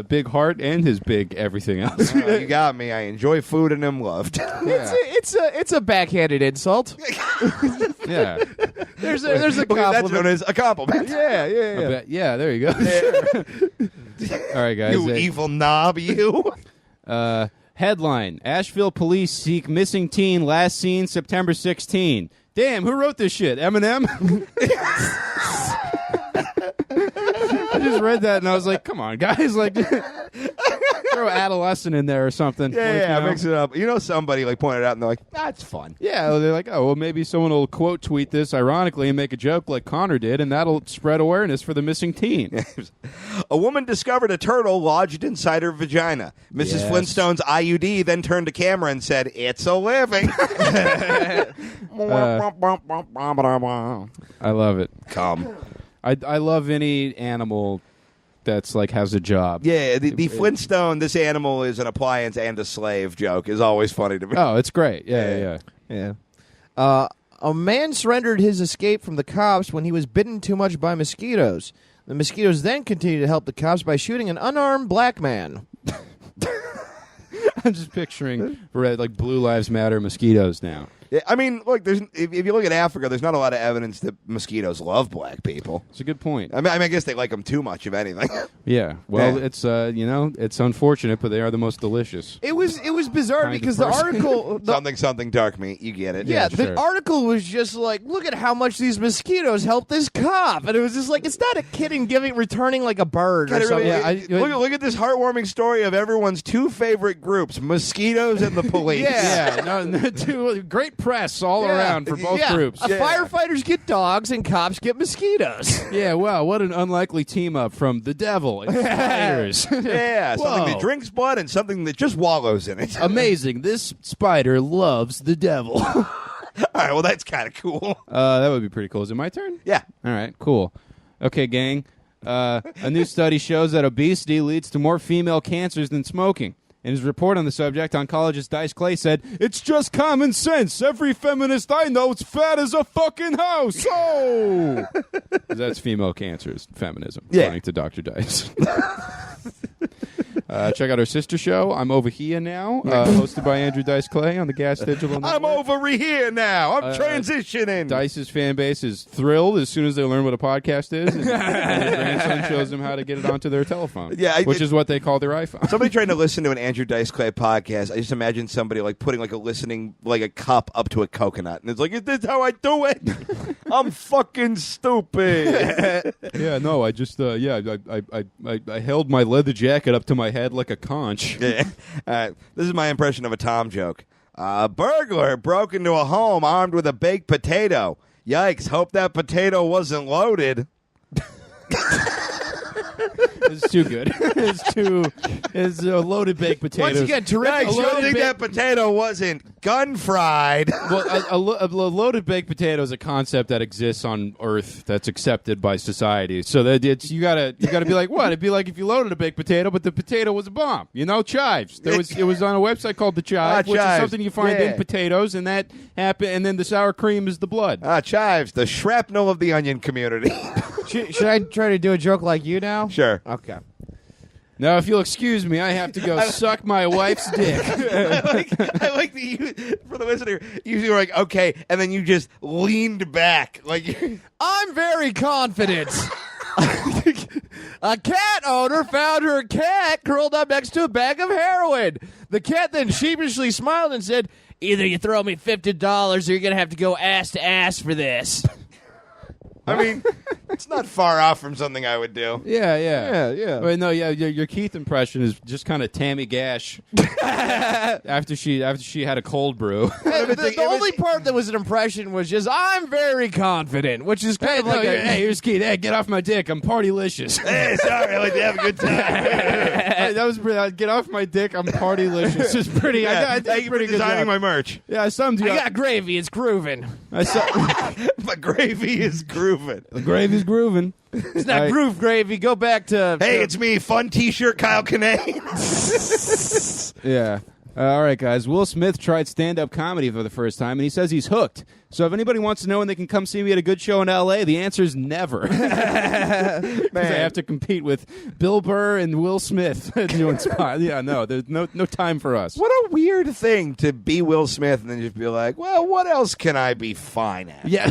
big heart and his big everything else. You got me. I enjoy food and am loved. It's a backhanded insult. Yeah, There's a That's known compliment. as a compliment. Yeah. yeah, there you go. All right, guys. You evil knob, you. Headline: Asheville police seek missing teen last seen September 16. Damn, who wrote this shit? Eminem? I just read that and I was like, come on, guys. Like, throw adolescent in there or something. Yeah, Like, mix it up. You know, somebody like pointed out and they're like, that's fun. Yeah, they're like, oh, well, maybe someone will quote tweet this ironically and make a joke like Connor did, and that'll spread awareness for the missing teen. A woman discovered a turtle lodged inside her vagina. Mrs. Yes. Flintstone's IUD then turned to camera and said, "It's a living." I love it. Come. I love any animal that's like has a job. Yeah, the Flintstone, this animal is an appliance and a slave joke is always funny to me. Oh, it's great. Yeah. A man surrendered his escape from the cops when he was bitten too much by mosquitoes. The mosquitoes then continued to help the cops by shooting an unarmed black man. I'm just picturing red, like Blue Lives Matter mosquitoes now. Yeah, I mean, look, if you look at Africa, there's not a lot of evidence that mosquitoes love black people. It's a good point. I guess they like them too much, if anything. Yeah. Well, Yeah. it's it's unfortunate, but they are the most delicious. It was bizarre Kind of because the person. article Something dark meat. You get it. Yeah, the sure. article was just like, look at how much these mosquitoes help this cop, and it was just like, it's not a kid returning like a bird or Kinda something. really- look at this heartwarming story of everyone's two favorite groups, mosquitoes and the police. Yeah. Great press all Yeah. around for both groups. Firefighters get dogs and cops get mosquitoes. Yeah, wow, what an unlikely team up from the devil and spiders. Yeah, something Whoa. that drinks blood and something that just wallows in it. Amazing. This spider loves the devil. All right, well, that's kind of cool. That would be pretty cool. Is it my turn? Yeah. All right, cool. Okay, gang. A new study shows that obesity leads to more female cancers than smoking. In his report on the subject, oncologist Dice Clay said, "It's just common sense. Every feminist I know is fat as a fucking house." Oh! That's female cancers, feminism, Yeah. according to Dr. Dice. Check out our sister show, I'm Over Here Now, hosted by Andrew Dice Clay on the Gas Digital Network. I'm over here now. I'm transitioning. Dice's fan base is thrilled as soon as they learn what a podcast is, and their grandson shows them how to get it onto their telephone, which is what they call their iPhone. Somebody trying to listen to an Andrew Dice Clay podcast, I just imagine somebody like putting like a cup up to a coconut, and it's like, is this how I do it? I'm fucking stupid. Yeah, no, I just, I held my leather jacket up to my head like a conch. Yeah. This is my impression of a Tom joke. A burglar broke into a home armed with a baked potato. Yikes, hope that potato wasn't loaded. It's too good. It's loaded baked potatoes. Once again, terrific. Yikes, I think that potato wasn't gun fried. Well, a loaded baked potato is a concept that exists on Earth that's accepted by society. So that you gotta be like, what? It'd be like if you loaded a baked potato, but the potato was a bomb. You know, chives. It was on a website called the Chive, which Chives. is something you find in potatoes, and that happened. And then the sour cream is the blood. Chives, the shrapnel of the onion community. Should I try to do a joke like you now? Sure. Okay. Now, if you'll excuse me, I have to go suck my wife's dick. I like that you, for the listener, you were like, okay, and then you just leaned back. Like, I'm very confident. A cat owner found her cat curled up next to a bag of heroin. The cat then sheepishly smiled and said, "Either you throw me $50 or you're going to have to go ass to ass for this." I mean, it's not far off from something I would do. Yeah. Wait, no, your Keith impression is just kind of Tammy Gash after she had a cold brew. The only part that was an impression was just, I'm very confident, which is kind of like hey, here's Keith. Hey, get off my dick. I'm partylicious. Hey, sorry, I like to have a good time. That was pretty. Get off my dick. I'm partylicious. It's pretty. I Thank you for pretty good designing job. my merch. Yeah, I summed you I up. got gravy, it's grooving. My gravy is grooving. The gravy's grooving. It's not groove gravy, go back to... Hey, it's me, fun T-shirt, Kyle Kinane. Yeah. All right, guys. Will Smith tried stand-up comedy for the first time, and he says he's hooked. So if anybody wants to know when they can come see me at a good show in L.A., the answer is never. Because I have to compete with Bill Burr and Will Smith doing spot. Yeah, no, there's no time for us. What a weird thing to be Will Smith and then just be like, well, what else can I be fine at? Yeah.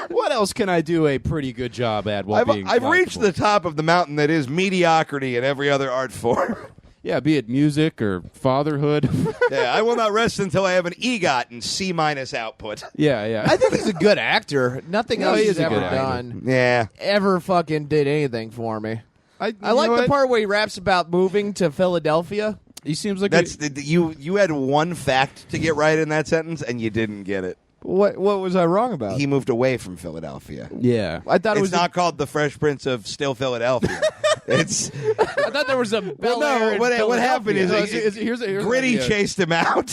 What else can I do a pretty good job at while being I've reached likable? the top of the mountain that is mediocrity in every other art form. Yeah, be it music or fatherhood. Yeah, I will not rest until I have an EGOT and C- output. Yeah. I think he's a good actor. Nothing No, else he he's is a ever good actor. done Yeah. ever fucking did anything for me. I like know the what? part where he raps about moving to Philadelphia. He seems like That's you had one fact to get right in that sentence and you didn't get it. What was I wrong about? He moved away from Philadelphia. yeah. I thought it It's was not called The Fresh Prince of Still Philadelphia. It's I thought there was a Bel Air no. in What happened is Philadelphia. Here's an Gritty idea. chased him out.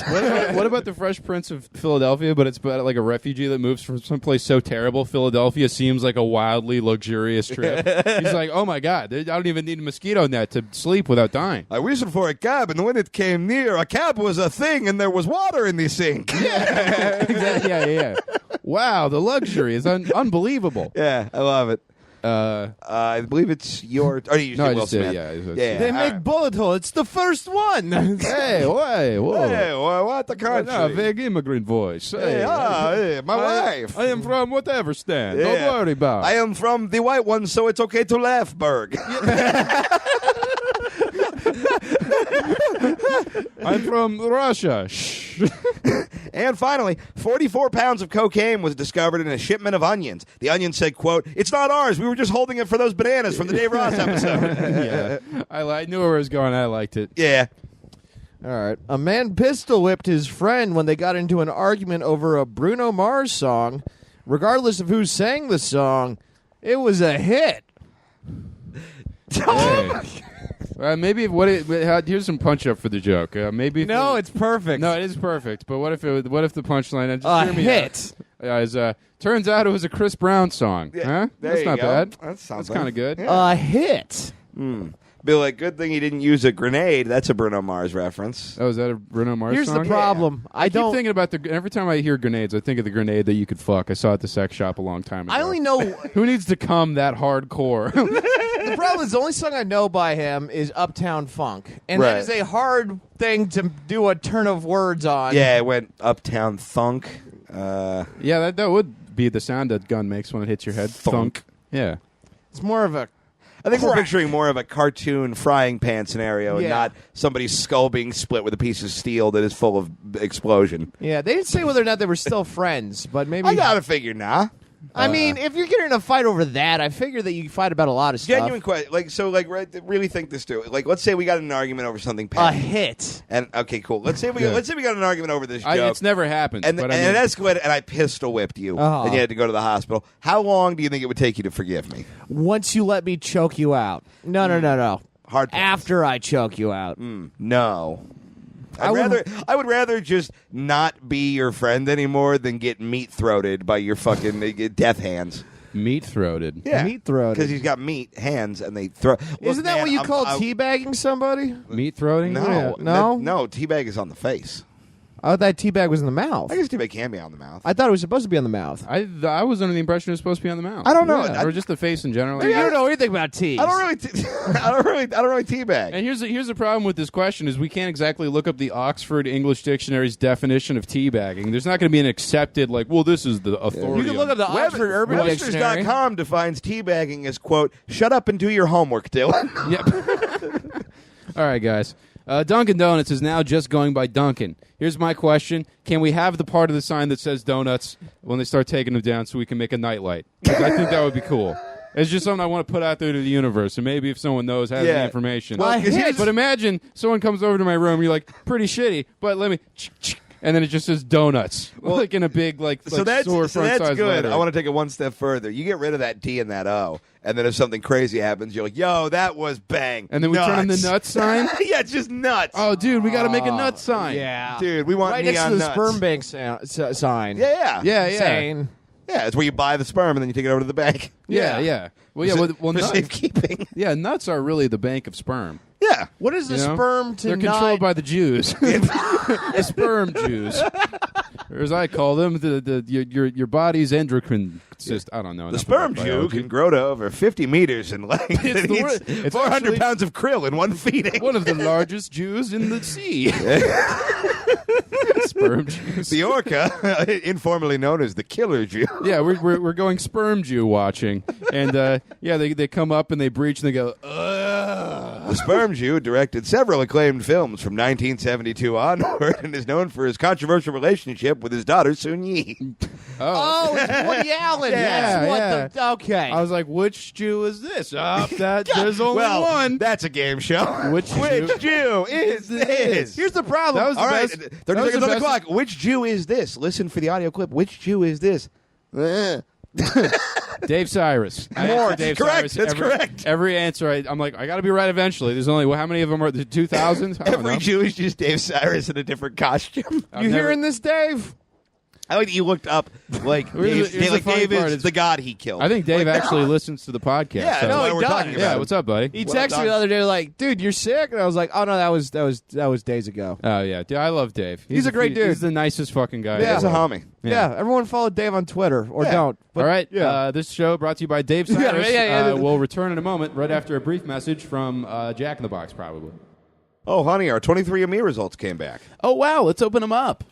What about the Fresh Prince of Philadelphia? But it's about like a refugee that moves from someplace so terrible. Philadelphia seems like a wildly luxurious trip. He's like, oh my god, I don't even need a mosquito net to sleep without dying. I whistled for a cab, and when it came near, a cab was a thing, and there was water in the sink. Yeah. Wow, the luxury is unbelievable. Yeah, I love it. Uh, I believe it's your. Oh, you No, I said Will just did, Smith. yeah, yeah. They all make right. bullet hole. It's the first one. hey, whoa. Hey, what the country? No, big immigrant voice. Hey, hey, my wife. I am from whatever stand. Yeah. Don't worry about I it. am from the white one, so it's okay to laugh, Berg. I'm from Russia. Shh. And finally, 44 pounds of cocaine was discovered in a shipment of onions. The onion said, quote, "It's not ours. We were just holding it for those bananas from the Dave Ross episode." Yeah. I knew where it was going. I liked it. Yeah. All right. A man pistol whipped his friend when they got into an argument over a Bruno Mars song. Regardless of who sang the song, it was a hit. Hey. Maybe here's some punch up for the joke. Maybe No, it's perfect. no, it is perfect. But what if the punchline? Just a hear me hit. out. Turns out it was a Chris Brown song. Yeah, Huh? there That's you not go. bad. That sounds That's kind of good. A hit. Be like, good thing he didn't use a grenade. That's a Bruno Mars reference. Oh, is that a Bruno Mars Here's song? the problem. I keep don't. thinking about every time I hear grenades, I think of the grenade that you could fuck. I saw at the sex shop a long time ago. I only know. Who needs to come that hardcore? The problem is the only song I know by him is Uptown Funk, and Right. that is a hard thing to do a turn of words on. Yeah, it went Uptown Thunk. Yeah, that would be the sound that gun makes when it hits your head. Thunk. Yeah. It's more of a. I think we're Crack. picturing more of a cartoon frying pan scenario and Yeah. not somebody's skull being split with a piece of steel that is full of explosion. Yeah, they didn't say whether or not they were still friends, but maybe. I gotta figure, nah. I mean, if you're getting in a fight over that, I figure that you fight about a lot of stuff. Genuine question. Really think this through. Like, let's say we got in an argument over something A petty. hit. And okay, cool. Let's say we Yeah. got in an argument over this joke. It's never happened. and but and I mean, it escalated, and I pistol whipped you, Uh-huh. and you had to go to the hospital. How long do you think it would take you to forgive me? Once you let me choke you out. No. Hard pass. After I choke you out. No. I would- I would rather just not be your friend anymore than get meat throated by your fucking death hands. meat throated. Yeah, Meat-throated. because he's got meat hands and they throw. Isn't that what you call teabagging somebody? Meat throating? No, No? no. Teabag is on the face. Oh, that teabag was in the mouth. I guess teabag can be on the mouth. I thought it was supposed to be on the mouth. I was under the impression it was supposed to be on the mouth. I don't know. Yeah, or just the face in general. You don't know anything about teas. I don't really teabag. And here's the problem with this question is we can't exactly look up the Oxford English Dictionary's definition of teabagging. There's not going to be an accepted this is the authority. You can look up the Oxford Urban Dictionary. Websters.com defines teabagging as, quote, shut up and do your homework, Dylan. Yep. All right, guys. Dunkin' Donuts is now just going by Dunkin'. Here's my question. Can we have the part of the sign that says donuts when they start taking them down so we can make a nightlight? 'Cause I think that would be cool. It's just something I want to put out there to the universe, and maybe if someone knows, has the information. Well, 'cause here's- But imagine someone comes over to my room, you're like, pretty shitty, but let me... And then it just says donuts, like in a big, So that's front-size good. letter. I want to take it one step further. You get rid of that D and that O, and then if something crazy happens, you're like, yo, that was bang. And then we turn on the nuts sign? Yeah, it's just nuts. Oh, dude, we got to make a nut sign. Yeah. Dude, we want right neon next to the nuts. sperm bank sign. Yeah. Yeah. Insane. Yeah, it's where you buy the sperm and then you take it over to the bank. Yeah. Well, yeah. Well, For nuts, safekeeping. yeah, nuts are really the bank of sperm. Yeah. Yeah. What is the You know? sperm to They're controlled by the Jews. The sperm Jews. Or as I call them, your body's endocrine system. I don't know. The enough sperm about Jew biology. can grow to over 50 meters in length. It's and the eats wor- it's 400 actually- pounds of krill in one feeding. One of the largest Jews in the sea. Sperm Jews. The orca, informally known as the killer Jew. Yeah, we're going sperm Jew watching, and they come up and they breach and they go, ugh. The sperm Jew directed several acclaimed films from 1972 onward and is known for his controversial relationship with his daughter Sun Yi. Oh, it's Woody Allen. Yeah, That's what okay. I was like, which Jew is this? There's only Well, one. that's a game show. Which Jew is this? Here's the problem. That was the All right, best- 30 that was seconds the on the best- clock. Which Jew is this? Listen for the audio clip. Which Jew is this? Dave Cyrus. I More. answer Dave Correct. Cyrus That's every, correct. Every answer, I'm like, I got to be right eventually. There's only, how many of them are there? 2,000? I don't Every know. Jew is just Dave Cyrus in a different costume. I've You never- hearing this, Dave? I like that you looked up like Here's the Dave, funny Dave part is is- the god he killed. I think Dave actually listens to the podcast. Yeah, so- that's No, why he we're does. talking about yeah. it. What's up, buddy? He Well texted done. me the other day like, "Dude, you're sick," and I was like, "Oh no, that was days ago." Oh yeah, dude, I love Dave. He's a great dude. He's the nicest fucking guy. Yeah. He's a homie. Yeah. Everyone follow Dave on Twitter or Yeah. don't. But, All right. Yeah. This show brought to you by Dave Yeah, Cyrus. yeah. We'll return in a moment, right after a brief message from Jack in the Box, probably. Oh, honey, our 23andMe results came back. Oh wow, let's open them up.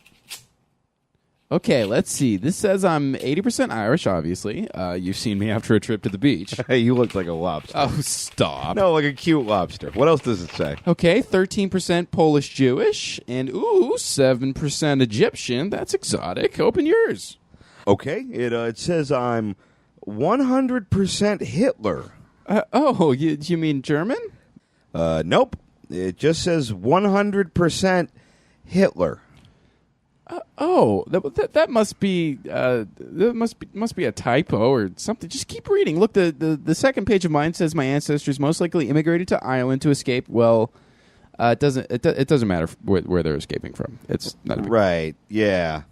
Okay, let's see. This says I'm 80% Irish, obviously. You've seen me after a trip to the beach. Hey, you look like a lobster. Oh, stop. No, like a cute lobster. What else does it say? Okay, 13% Polish Jewish, and 7% Egyptian. That's exotic. Open yours. Okay, it says I'm 100% Hitler. You mean German? Nope. It just says 100% Hitler. That must be must be a typo or something. Just keep reading. Look, the second page of mine says my ancestors most likely immigrated to Ireland to escape. Well, it doesn't matter where they're escaping from. It's not a big Right, yeah.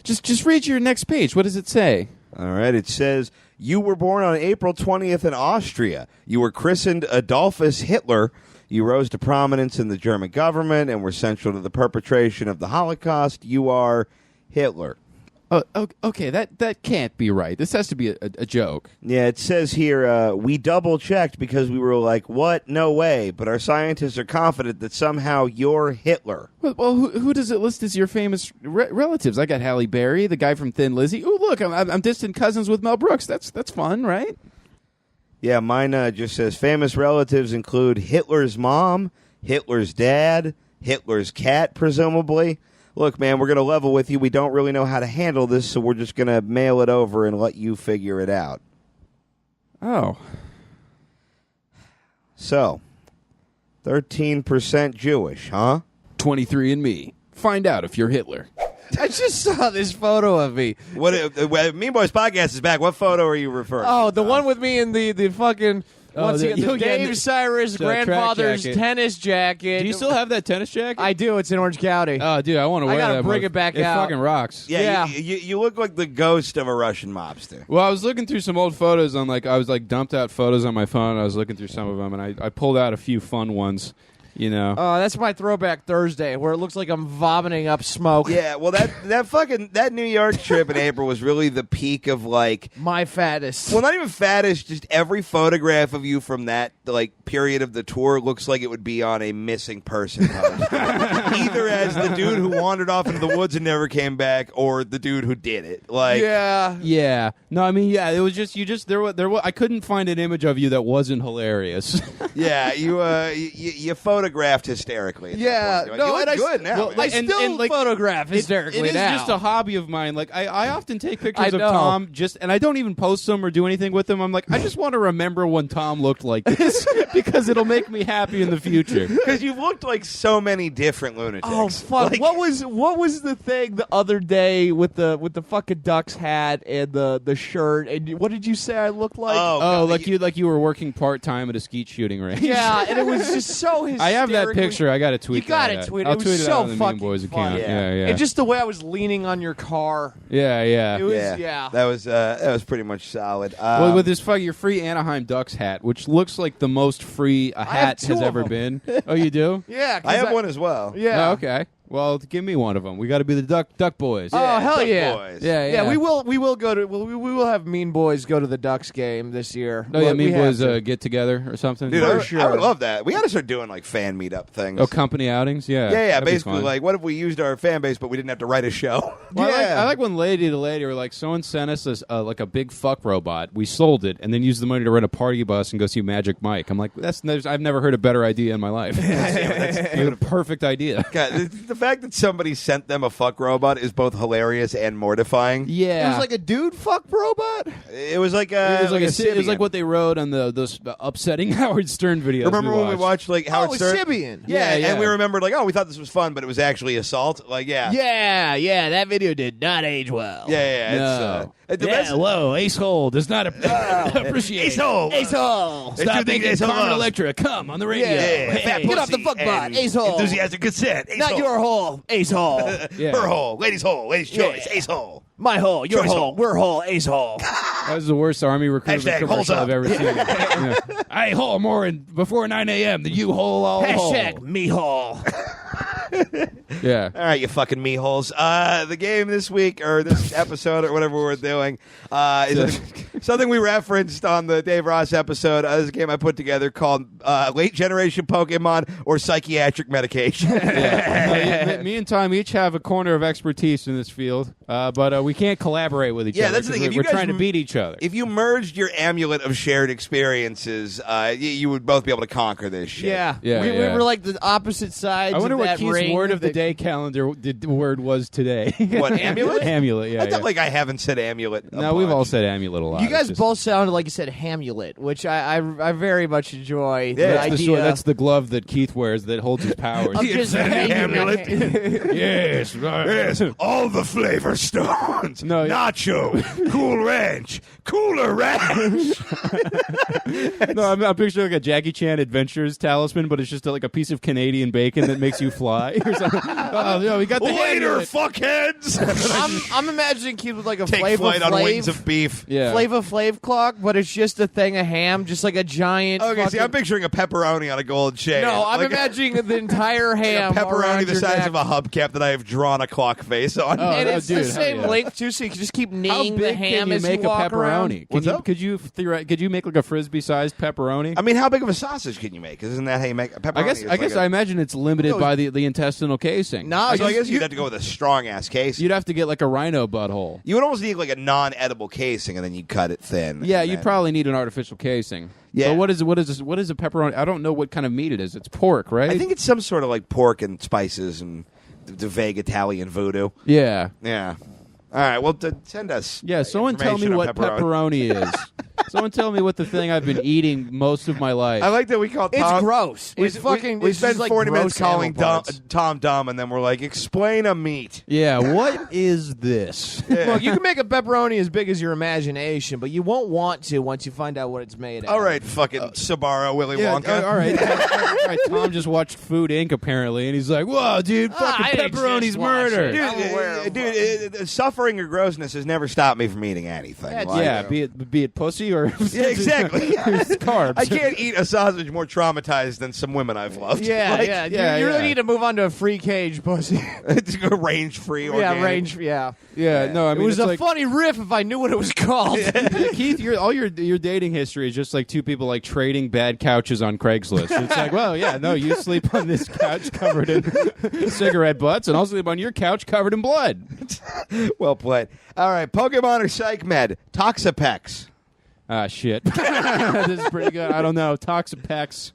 Just read your next page. What does it say? All right, it says, you were born on April 20th in Austria. You were christened Adolphus Hitler. You rose to prominence in the German government and were central to the perpetration of the Holocaust. You are Hitler. Oh, okay, that can't be right. This has to be a joke. Yeah, it says here, we double-checked because we were like, what? No way. But our scientists are confident that somehow you're Hitler. Well, who does it list as your famous relatives? I got Halle Berry, the guy from Thin Lizzy. Ooh, look, I'm distant cousins with Mel Brooks. That's fun, right? Yeah, mine just says famous relatives include Hitler's mom, Hitler's dad, Hitler's cat, presumably. Look, man, we're going to level with you. We don't really know how to handle this, so we're just going to mail it over and let you figure it out. Oh. So, 13% Jewish, huh? 23andMe. Find out if you're Hitler. I just saw this photo of me. What? Mean Boys Podcast is back. What photo are you referring to? Oh, the one with me in the fucking once again, the yeah, Dave Cyrus the track grandfather's jacket. tennis jacket. Do you still have that tennis jacket? I do. It's in Orange County. Oh, dude, I want to wear I gotta that. bring it back it out. fucking rocks. Yeah, yeah. You look like the ghost of a Russian mobster. Well, I was looking through some old photos on I was dumped out photos on my phone. I was looking through some of them, and I pulled out a few fun ones. You know. Oh, that's my throwback Thursday, where it looks like I'm vomiting up smoke. Yeah, well, that New York trip in April was really the peak of My fattest. well, not even fattest, just every photograph of you from that period of the tour looks like it would be on a missing person poster. Either as the dude who wandered off into the woods and never came back, or the dude who did it. Yeah. Yeah. No, I mean, yeah. It was just there was. I couldn't find an image of you that wasn't hilarious. Yeah, you photographed hysterically. At Yeah, that point. no, you look and I good s- now. well, man. I still photograph hysterically it is now. just a hobby of mine. I often take pictures I of know. Tom and I don't even post them or do anything with them. I'm like, I just want to remember when Tom looked like this because it'll make me happy in the future. Because you've looked like so many different lunatics. Oh fuck! What was the thing the other day with the fucking Ducks hat and the shirt and what did you say I looked like? Oh, like you were working part time at a skeet shooting range. Yeah, and it was just so hysterical. have that hysterically- picture. I got to tweet. You gotta that. tweet it. I'll It was tweet it so out on the Mean fucking Boys funny. account. Yeah. Yeah. And just the way I was leaning on your car. yeah. It was yeah. That was pretty much solid. Well, with this your free Anaheim Ducks hat, which looks like the most free a I have hat two has of ever them. been. Oh, you do? Yeah, 'cause I have one as well. Yeah. Oh, okay. Well, give me one of them. We got to be the Duck Boys. Oh, hell Duck yeah. Boys. yeah. We will go to we will have Mean Boys go to the Ducks game this year. Oh, yeah, Well, Mean we have Boys to. get together or something. Dude, For I sure. would love that. We got to start doing like fan meetup things. Oh, company outings? Yeah. yeah. That'd be Basically, fun. like, what if we used our fan base, but we didn't have to write a show? Well, Yeah. I like when lady to lady or like someone sent us this, like a big fuck robot. We sold it and then used the money to rent a party bus and go see Magic Mike. I'm like, I've never heard a better idea in my life. That's a perfect idea. God, the fact that somebody sent them a fuck robot is both hilarious and mortifying. Yeah. It was like a dude fuck robot. It was like a. It was like, it was Sibian. like what they wrote on those upsetting Howard Stern videos. Remember when we watched like Howard Oh, Stern? Sibian. Yeah, Yeah. and we remembered like, oh, we thought this was fun, but it was actually assault. Like, yeah, Yeah, that video did not age well. yeah. No. It's, the best. whoa, Ace Hole does not appreciate Ace Hole. Asshole. Stop Stop making Ace Hole Carmen up. Electra come on the radio. Yeah, Hey. fat Get off the pussy fuck butt, and asshole. Enthusiastic consent. Ace Not hole. your hole, asshole. Yeah. Her hole, ladies' hole, ladies' choice, Yeah. ace hole. My hole, your Choice hole, hole. we're hole, asshole. That was the worst Army recruitment Hashtag holes commercial up. I've ever seen. Yeah. I hole more before 9 a.m. than you hole all Hashtag hole. me hole. Yeah. All right, you fucking me holes. The game this week or this episode or whatever we're doing is something we referenced on the Dave Ross episode. This is a game I put together called Late Generation Pokemon or Psychiatric Medication. Me and Tom each have a corner of expertise in this field, but we can't collaborate with each Yeah, other. that's the 'cause thing. If you We're guys trying to beat each other. If you merged your amulet of shared experiences, you would both be able to conquer this shit. Yeah. Yeah, we yeah. were like the opposite sides I wonder of what that Keith's ring word of the that- day calendar word was today. What, amulet? Amulet, yeah. I thought like I haven't said amulet. a No, we've bunch. all said amulet a lot. You guys It's just- both sounded like you said Hamulet, which I very much enjoy. Yeah, the That's the, idea. sword, that's the glove that Keith wears that holds his powers. I'm just Amulet. Yes. Yes, all the flavor stones. No, yeah. Nacho, Cool Ranch, Cooler Ranch. No, I'm picturing like a Jackie Chan Adventures talisman, but it's just like a piece of Canadian bacon that makes you fly or something. Oh, no, we got the Later, amulet. fuckheads. I'm imagining Keith with like a Take Flava flight on wings Flav, of beef. Yeah. Flava Flav clock, but it's just a thing of ham, just like a giant. Okay, see, fucking- I'm picturing a pepperoni on a gold chain. No, I'm Like imagining the entire a ham pepperoni around the your size neck. of a hubcap that I have drawn a clock face on. Oh, And no, it's dude, the hell same yeah. length too, so you can just keep How kneading the big ham can you as make you a walk around. pepperoni? What's up? Could you make like a frisbee-sized pepperoni? I mean, how big of a sausage can you make? 'Cause isn't that how you make a pepperoni? I guess I imagine it's limited by the intestinal casing. Nah, So I guess you'd have to go with a strong ass case. You'd have to get like a rhino butthole. You would almost need like a non-edible casing, and then you'd cut it thin. Yeah, and you'd then- probably need an artificial casing. Yeah. But what is a pepperoni? I don't know what kind of meat it is. It's pork, right? I think it's some sort of like pork and spices and the vague Italian voodoo. Yeah. Yeah. All right. Well, send us. Yeah, someone tell me information on what pepperoni is. Someone tell me what the thing I've been eating most of my life. I like that we call It's Tom. gross. We, It's fucking. We it's spent just like 40 minutes gross calling animal parts. Tom dumb, and then we're like, explain a meat. Yeah, what is this? Look, you can make a pepperoni as big as your imagination, but you won't want to once you find out what it's made of. All right, fucking Sabaro, Willy Yeah, Wonka. all right. All right. Tom just watched Food Inc. apparently, and he's like, "Whoa, dude, I fucking didn't pepperoni's just watch murder." it. I'm aware of suffering or grossness has never stopped me from eating anything. That's- Like, Yeah, be it pussy or Yeah, exactly. carbs. I can't eat a sausage more traumatized than some women I've loved. Yeah, Like, yeah. yeah, You really yeah. need to move on to a free cage, pussy. It's range free. Yeah, range. Yeah. Yeah, no, I mean it was it's a like, funny riff if I knew what it was called. Keith, all your dating history is just like two people like trading bad couches on Craigslist. It's like, well, yeah, no, you sleep on this couch covered in cigarette butts, and I'll sleep on your couch covered in blood. Well played. All right, Pokemon or Psych Med? Toxapex. Ah, shit. This is pretty good. I don't know. Toxapex.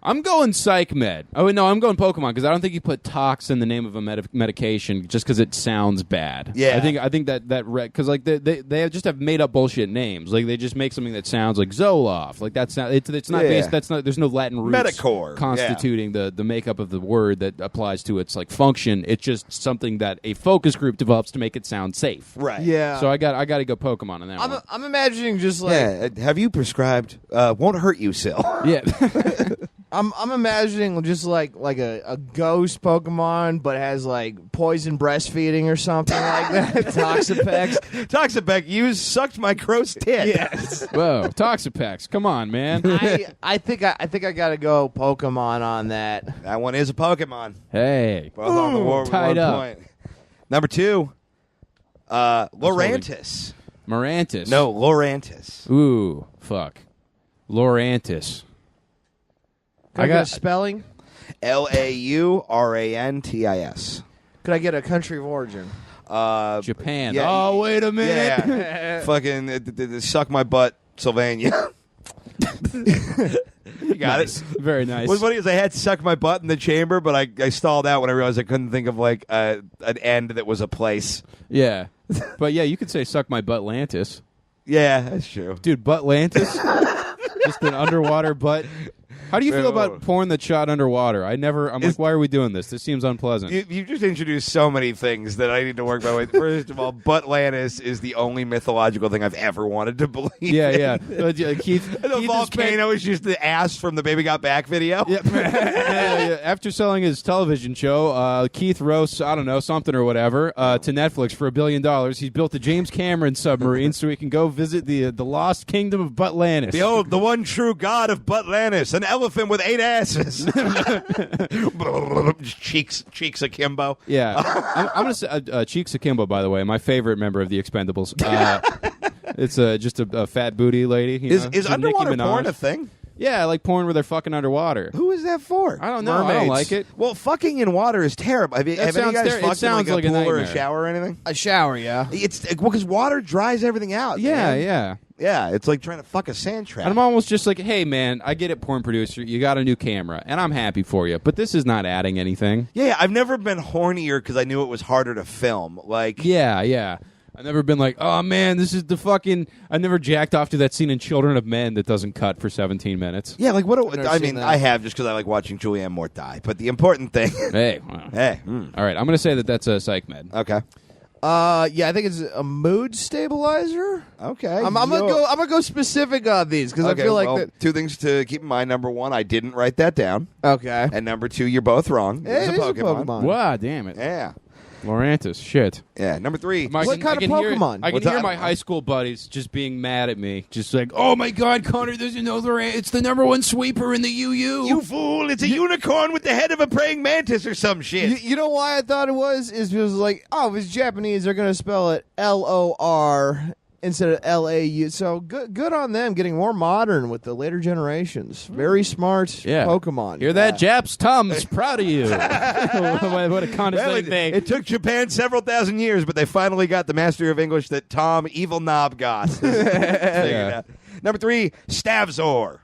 I'm going Psych Med. Oh, no, I'm going Pokemon because I don't think you put tox in the name of a medication just because it sounds bad. Yeah. I think that because like they just have made up bullshit names. Like they just make something that sounds like Zoloft. Like that's not it's not Yeah. based. That's not. There's no Latin roots Metacore, constituting the makeup of the word that applies to its like function. It's just something that a focus group develops to make it sound safe. Right. Yeah. So I got to go Pokemon on that one. I'm imagining just like Yeah. Have you prescribed? Won't hurt you, Sil. Yeah. I'm imagining just like a ghost Pokemon, but has like poison breastfeeding or something like that. Toxapex. Toxapex, you sucked my gross tit. Yes. Whoa, Toxapex. Come on, man. I think I gotta go Pokemon on that. That one is a Pokemon. Hey. Both on the war tied one up. point. Number 2, Lorantis. Morantis. No, Lorantis. Ooh, fuck. Lorantis. Could I get a spelling? Laurantis. Could I get a country of origin? Japan. yeah, Oh, wait a minute. Yeah. Fucking suck my butt, Sylvania. You got Nice. it. Very nice. What's funny is I had to suck my butt in the chamber, but I stalled out when I realized I couldn't think of like an end that was a place. Yeah. But yeah, you could say suck my buttlantis. Yeah, that's true. Dude, buttlantis? Just an underwater butt. How do you feel about porn that's shot underwater? I'm like, why are we doing this? This seems unpleasant. You just introduced so many things that I need to work my way. First of all, Buttlantis is the only mythological thing I've ever wanted to believe. Yeah. Keith, the volcano is just the ass from the Baby Got Back video. Yeah. After selling his television show, Keith roasts, I don't know, something or whatever, to Netflix for $1 billion. He's built a James Cameron submarine so he can go visit the lost kingdom of Buttlantis. Behold, the one true god of Buttlantis, an elephant with 8 asses. cheeks akimbo. Yeah. I'm going to say Cheeks Akimbo, by the way, my favorite member of the Expendables. It's just a fat booty lady. You know? Is She's underwater Nicki Minaj. porn a thing? Yeah, I like porn where they're fucking underwater. Who is that for? I don't know. I don't Mermaids. like it. Well, fucking in water is terrible. Have any sounds of you guys it fucked in sounds like like a a pool or a nightmare. shower or anything? A shower, yeah. It's because water dries everything out. Yeah, man. yeah. Yeah, it's like trying to fuck a sand trap. And I'm almost just like, hey, man, I get it, porn producer. You got a new camera, and I'm happy for you. But this is not adding anything. Yeah, I've never been hornier because I knew it was harder to film. Like, Yeah. I've never been like, oh, man, this is the fucking... I never jacked off to that scene in Children of Men that doesn't cut for 17 minutes. yeah, like what? never I seen mean, that. I have just because I like watching Julianne Moore die. But the important thing, Hey. Wow. hey, All right, I'm going to say that that's a psych med. okay, Yeah, I think it's a mood stabilizer. okay. I'm gonna go specific on these because Okay, I feel like well, that. 2 things to keep in mind. Number 1, I didn't write that down, Okay. and number 2, you're both wrong. It It is was a Pokemon. Wow, damn it. Yeah, Lorantis, shit. yeah. Number 3, What kind of Pokemon? I can What's hear that? my high school buddies just being mad at me. Just like, oh my God, Connor, there's another... It's the number 1 sweeper in the UU. you fool! It's a unicorn with the head of a praying mantis or some shit. You know why I thought it was? Is because like, oh, if it's Japanese, they're gonna spell it LOR instead of LAU. So good on them getting more modern with the later generations. Very smart Yeah. Pokemon. Hear that, Japs? Tom's proud of you. what a condescending thing. It took Japan several thousand years, but they finally got the master of English that Tom Evil Knob got. Yeah. Number 3, Stavzor.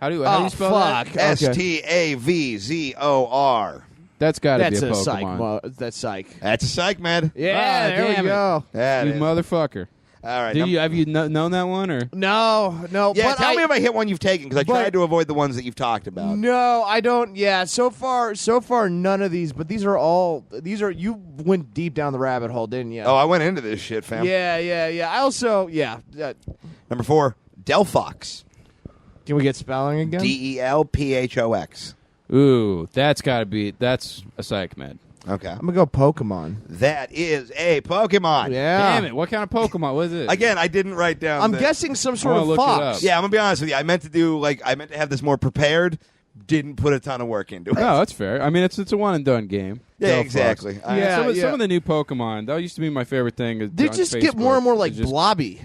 How do you Oh, spell fuck. that? Okay. Stavzor. That's got to be That's a a psych. Pokemon. That's psych. That's a psych med. Yeah, there damn we it. go. That You is. motherfucker. All right. Have you known that one or? No. Yeah, but tell me if I hit one you've taken because I but- tried to avoid the ones that you've talked about. No, I don't. Yeah, so far, none of these. But these are you went deep down the rabbit hole, didn't you? Oh, I went into this shit, fam. Yeah. I also, Number 4, Delphox. Can we get spelling again? Delphox. Ooh, that's a psych med. Okay. I'm gonna go Pokemon. That is a Pokemon. Yeah. Damn it! What kind of Pokemon was it? Again, I didn't write down. I'm the- guessing some I sort wanna of look it fox. up. Yeah, I'm gonna be honest with you. I meant to have this more prepared. Didn't put a ton of work into it. No, that's fair. I mean, it's a one and done game. Yeah, Delphox. exactly. Yeah. Some of the new Pokemon that used to be my favorite thing. They on just Facebook. get more and more like It's just- blobby.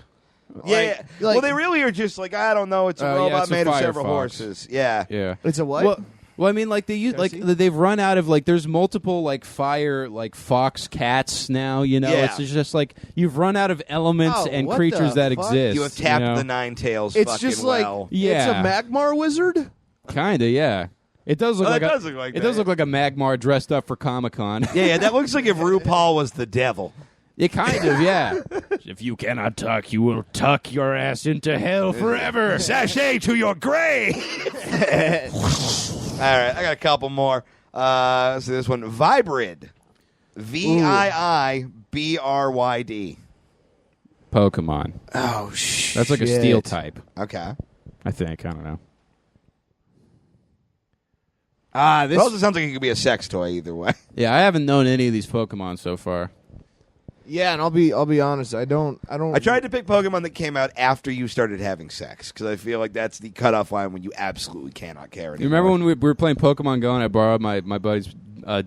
Yeah. Like- well, they really are just like I don't know. It's a Yeah, robot it's a made of Firefox. several horses. Yeah. Yeah. It's a what? Well, I mean, like they use Can I like see? they've run out of like there's multiple like fire like fox cats now. You know, Yeah. it's just like you've run out of elements Oh, and what creatures the that fuck? exist. You have tapped know? the nine tails. It's fucking just like well. Yeah. it's a Magmar wizard. Kinda, yeah. It does look Oh, like it does look like it that. does look like a Magmar dressed up for Comic-Con. Yeah, that looks like if RuPaul was the devil. It kind of, yeah. If you cannot tuck, you will tuck your ass into hell forever. Sashay to your grave. All right, I got a couple more. So this one, Vibrid. VIIBRYD. Pokemon. Oh shit. That's like a steel type. Okay. I think. I don't know. It also sounds like it could be a sex toy either way. Yeah, I haven't known any of these Pokemon so far. Yeah, and I'll be honest. I don't. I tried to pick Pokemon that came out after you started having sex because I feel like that's the cutoff line when you absolutely cannot care anymore. You remember when we were playing Pokemon Go and I borrowed my buddy's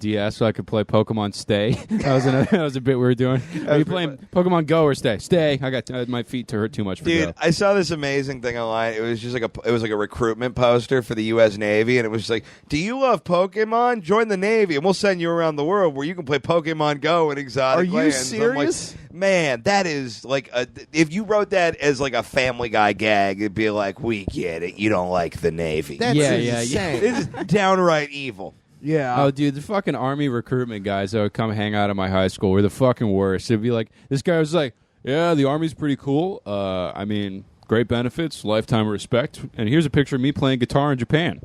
DS so I could play Pokemon Stay? that was a bit we were doing. Are you playing Pokemon Go or Stay? Stay. I got my feet to hurt too much for Dude, Go. I saw this amazing thing online. It was just like a recruitment poster for the U.S. Navy, and it was just like, "Do you love Pokemon? Join the Navy, and we'll send you around the world where you can play Pokemon Go in exotic lands." Are you serious? I'm like, man, that is like if you wrote that as like a Family Guy gag, it'd be like, "We get it. You don't like the Navy." That's Yeah. insane. This is downright evil. Yeah. Oh, dude, the fucking Army recruitment guys that would come hang out at my high school were the fucking worst. It'd be like, this guy was like, yeah, the Army's pretty cool. I mean, great benefits, lifetime respect. And here's a picture of me playing guitar in Japan.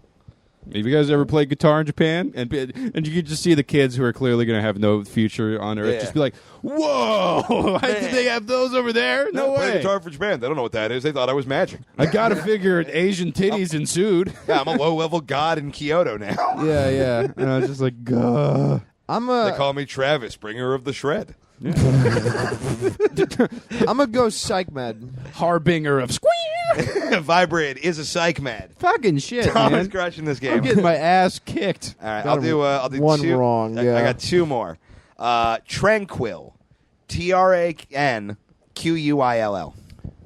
Have you guys ever played guitar in Japan? And you could just see the kids who are clearly going to have no future on Earth just be like, whoa, did they have those over there? No play way. guitar for Japan. They don't know what that is. They thought I was magic. I got to figure Asian titties ensued. Yeah, I'm a low-level god in Kyoto now. Yeah. And I was just like, gah. They call me Travis, bringer of the shred. I'm gonna go psych med. Harbinger of squeal. Vibrate is a psych med. Fucking shit, Tom man. is crushing this game. I'm getting my ass kicked. All right, Got I'll do one two. wrong, I yeah. got two more. Tranquil, TRANQUILL.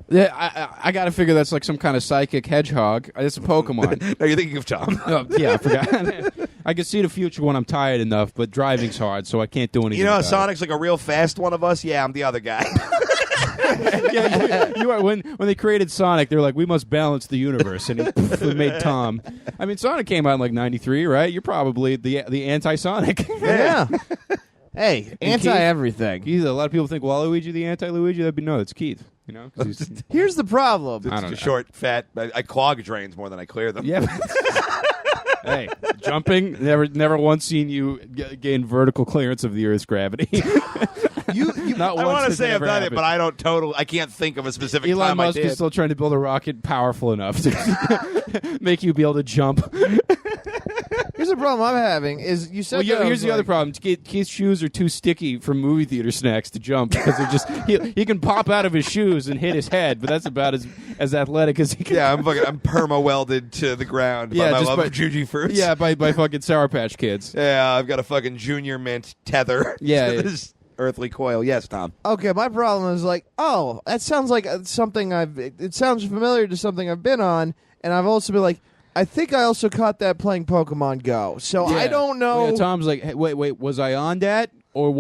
Yeah, I got to figure that's like some kind of psychic hedgehog. It's a Pokemon. No, you're thinking of Tom. Oh, yeah, I forgot. I can see the future when I'm tired enough, but driving's hard, so I can't do anything. You know, about Sonic's like a real fast one of us. Yeah, I'm the other guy. it. Yeah, you are. When they created Sonic, they're like, we must balance the universe, and it made Tom. I mean, Sonic came out in like '93, right? You're probably the anti-Sonic. Yeah. Hey, anti everything. Keith, a lot of people think Waluigi the anti-Luigi. That'd be no, it's Keith. You know, 'cause he's, Here's the problem. I don't know. Short, fat. I clog drains more than I clear them. Yeah. Hey, jumping. Never once seen you gain vertical clearance of the Earth's gravity. Not I once want to has say I've ever done it, happened. but I can't think of a specific Elon time Musk I did. is still trying to build a rocket powerful enough to make you be able to jump. Here's the problem I'm having is you said. Here's the other problem. Keith's shoes are too sticky from movie theater snacks to jump because they're just he can pop out of his shoes and hit his head, but that's about as athletic as he can. Yeah, I'm perma welded to the ground by my love of Juji fruits. Yeah, by fucking Sour Patch Kids. Yeah, I've got a fucking Junior Mint tether. Yeah, to this earthly coil. Yes, Tom. Okay, my problem is like, oh, that sounds like something it sounds familiar to something I've been on, and I've also been like, I think I also caught that playing Pokemon Go. So Yeah. I don't know. Yeah, Tom's like, hey, wait, was I on that, or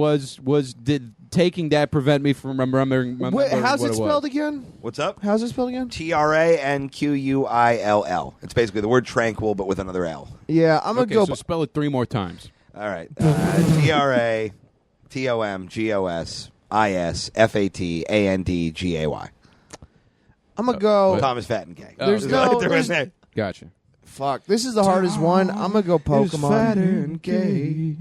did taking that prevent me from remembering? Wait, how's what it spelled again? What's up? How's it spelled again? TRANQUILL. It's basically the word tranquil, but with another L. Yeah, I'm gonna Okay, go. so spell it 3 more times. All right. TRATOMGOSISFATANDGAY. I'm gonna go. Thomas Fat and Gay. There's Is no- what they're there's- saying. Gotcha. Fuck, this is the hardest one. I'm gonna go Pokemon. Fat and gay.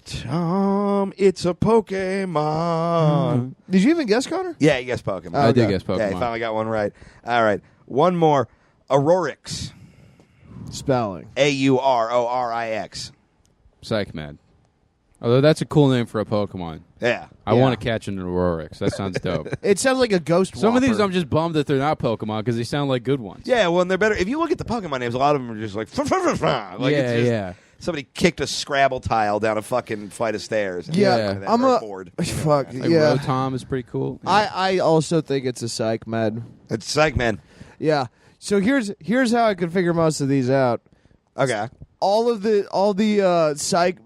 Tom, it's a Pokemon. Did you even guess, Connor? Yeah, you guessed Pokemon. I did Okay. guess Pokemon. Yeah, you finally got one right. All right. One more. Aurorix. Spelling. AURORIX. Psych Mad. Although that's a cool name for a Pokemon. Yeah. I Yeah. want to catch an Aurorix. That sounds dope. It sounds like a ghost. Some of these Whopper. I'm just bummed that they're not Pokemon because they sound like good ones. Yeah, well, and they're better. If you look at the Pokemon names, a lot of them are just like, like it's just, yeah. Somebody kicked a Scrabble tile down a fucking flight of stairs. Yeah, And then I'm they're a bored. fuck. Like Yeah, Rotom is pretty cool. I also think it's a psych med. It's psych, man. Yeah. So here's how I could figure most of these out. Okay. All the psych,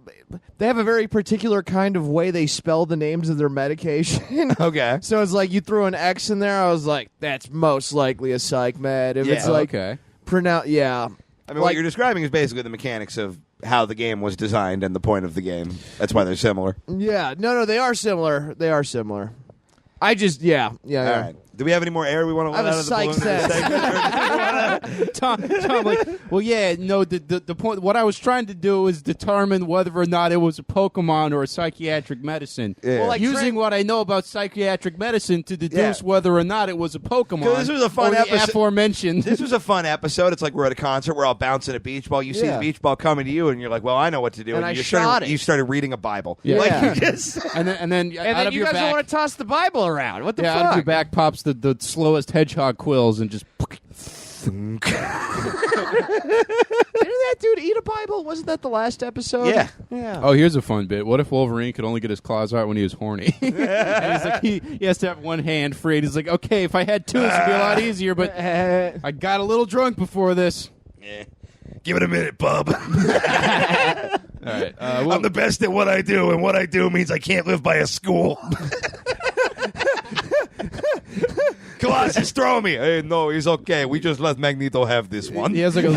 they have a very particular kind of way they spell the names of their medication. Okay. So it's like you threw an X in there. I was like, that's most likely a psych med. If it's Yeah. like okay. yeah. I mean, what you're describing is basically the mechanics of how the game was designed and the point of the game. That's why they're similar. Yeah. No, they are similar. They are similar. I just yeah. All right. Do we have any more air we want to I let have out a of the balloon psych in this segment? Tom, like, well, yeah, no. The point. What I was trying to do is determine whether or not it was a Pokemon or a psychiatric medicine. Yeah. Well, like using what I know about psychiatric medicine to deduce whether or not it was a Pokemon. 'Cause this was a fun or the episode. aforementioned. This was a fun episode. It's like we're at a concert. We're all bouncing a beach ball. You see the beach ball coming to you, and you're like, "Well, I know what to do." And I you shot it. You started reading a Bible. Yeah. Like Yeah. you just. and then And out then of you your guys back, want to toss the Bible around. What the yeah, fuck? out of your back pops the slowest hedgehog quills and just. Didn't that dude eat a Bible? Wasn't that the last episode? Yeah. Yeah. Oh, here's a fun bit. What if Wolverine could only get his claws out when he was horny? And he's like, he has to have one hand free. And he's like, okay, if I had two, this would be a lot easier. But I got a little drunk before this. Yeah. Give it a minute, bub. All right, I'm the best at what I do, and what I do means I can't live by a school. Colossus, throw me. Hey, no, he's okay. We just let Magneto have this one. He has like a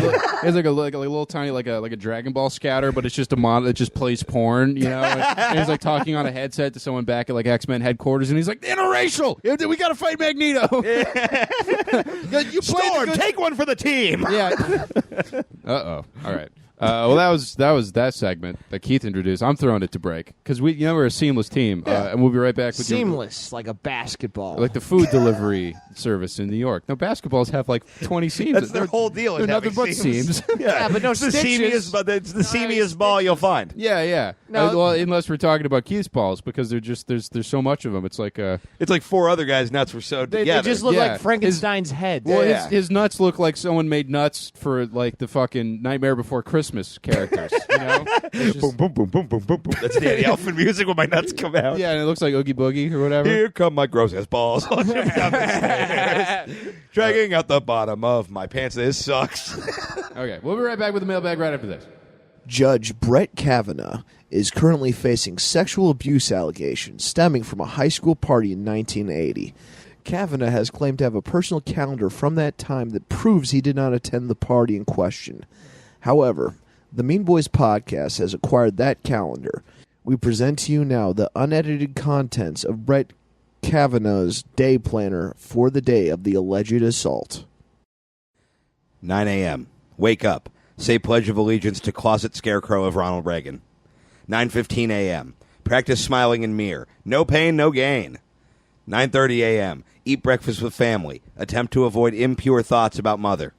little tiny like a Dragon Ball scatter, but it's just a mod that just plays porn, you know. And he's like talking on a headset to someone back at like X-Men headquarters, and he's like, "Interracial, we got to fight Magneto." You Storm, take one for the team. Yeah. All right. Well, that was that segment that Keith introduced. I'm throwing it to break because we're a seamless team, and we'll be right back with Seamless, like a basketball. like the food delivery service in New York. No, basketballs have like 20 seams. That's their whole deal. They're is nothing having but seams. Yeah, but no it's the stitches. seamiest, it's the seamiest ball you'll find. Yeah. No. Well, unless we're talking about Keith's balls because they're just there's so much of them. It's like It's like four other guys' nuts were sewed They together. just look Yeah. like Frankenstein's head. well, Yeah. his nuts look like someone made nuts for like the fucking Nightmare Before Christmas characters. You know? It's just- boom, boom, boom, boom, boom, boom, boom. That's Danny Elfman music when my nuts come out. yeah, and it looks like Oogie Boogie or whatever. Here come my gross ass balls. Down the stairs. Dragging out the bottom of my pants. This sucks. Okay, we'll be right back with the mailbag right after this. Judge Brett Kavanaugh is currently facing sexual abuse allegations stemming from a high school party in 1980. Kavanaugh has claimed to have a personal calendar from that time that proves he did not attend the party in question. However, the Mean Boys podcast has acquired that calendar. We present to you now the unedited contents of Brett Kavanaugh's day planner for the day of the alleged assault. 9 a.m. Wake up. Say Pledge of Allegiance to Closet Scarecrow of Ronald Reagan. 9:15 a.m. Practice smiling in mirror. No pain, no gain. 9:30 a.m. Eat breakfast with family. Attempt to avoid impure thoughts about mother.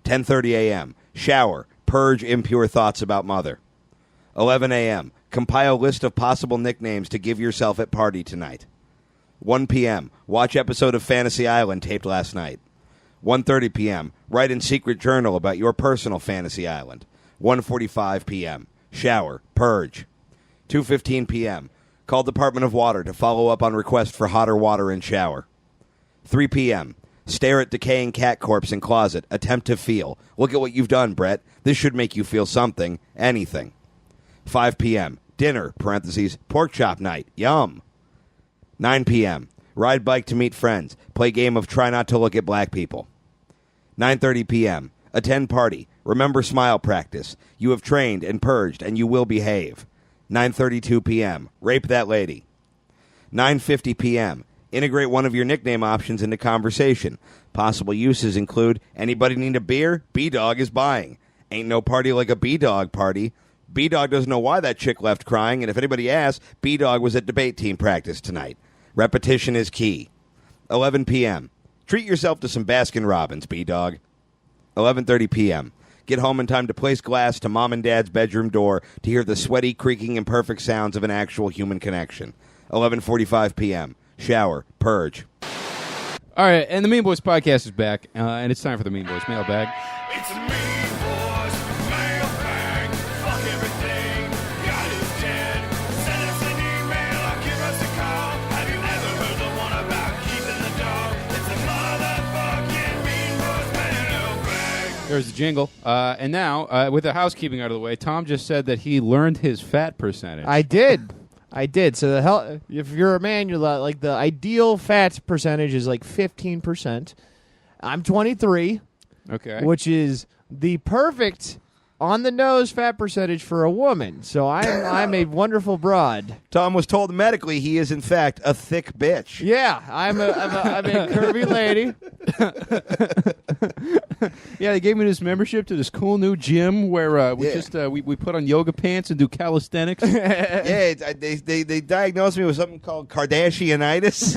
10:30 a.m. Shower. Purge impure thoughts about mother. 11 a.m. Compile list of possible nicknames to give yourself at party tonight. 1 p.m. Watch episode of Fantasy Island taped last night. 1:30 p.m. Write in secret journal about your personal Fantasy Island. 1:45 p.m. Shower. Purge. 2:15 p.m. Call Department of Water to follow up on request for hotter water and shower. 3 p.m. Stare at decaying cat corpse in closet. Attempt to feel. Look at what you've done, Brett. This should make you feel something. Anything. 5 p.m. Dinner, parentheses, pork chop night. Yum. 9 p.m. Ride bike to meet friends. Play game of try not to look at black people. 9:30 p.m. Attend party. Remember smile practice. You have trained and purged, and you will behave. 9:32 p.m. Rape that lady. 9:50 p.m. Integrate one of your nickname options into conversation. Possible uses include, anybody need a beer? B-Dog is buying. Ain't no party like a B-Dog party. B-Dog doesn't know why that chick left crying, and if anybody asks, B-Dog was at debate team practice tonight. Repetition is key. 11 p.m. Treat yourself to some Baskin-Robbins, B-Dog. 11:30 p.m. Get home in time to place glass to mom and dad's bedroom door to hear the sweaty, creaking, and perfect sounds of an actual human connection. 11:45 p.m. Shower. Purge. All right, and the Mean Boys podcast is back, and it's time for the Mean Boys mailbag. It's a Mean Boys mailbag. Fuck everything. God is dead. Send us an email or give us a call. Have you ever heard the one about keeping the dog? It's a motherfucking Mean Boys mailbag. There's the jingle. And now, with the housekeeping out of the way, Tom just said that he learned his fat percentage. I did. So if you're a man, you're like the ideal fat percentage is like 15%. I'm 23, Okay. which is the perfect on the nose fat percentage for a woman. So I'm a wonderful broad. Tom was told medically he is, in fact, a thick bitch. Yeah, I'm a curvy lady. Yeah, they gave me this membership to this cool new gym where we put on yoga pants and do calisthenics. Yeah, they diagnosed me with something called Kardashianitis.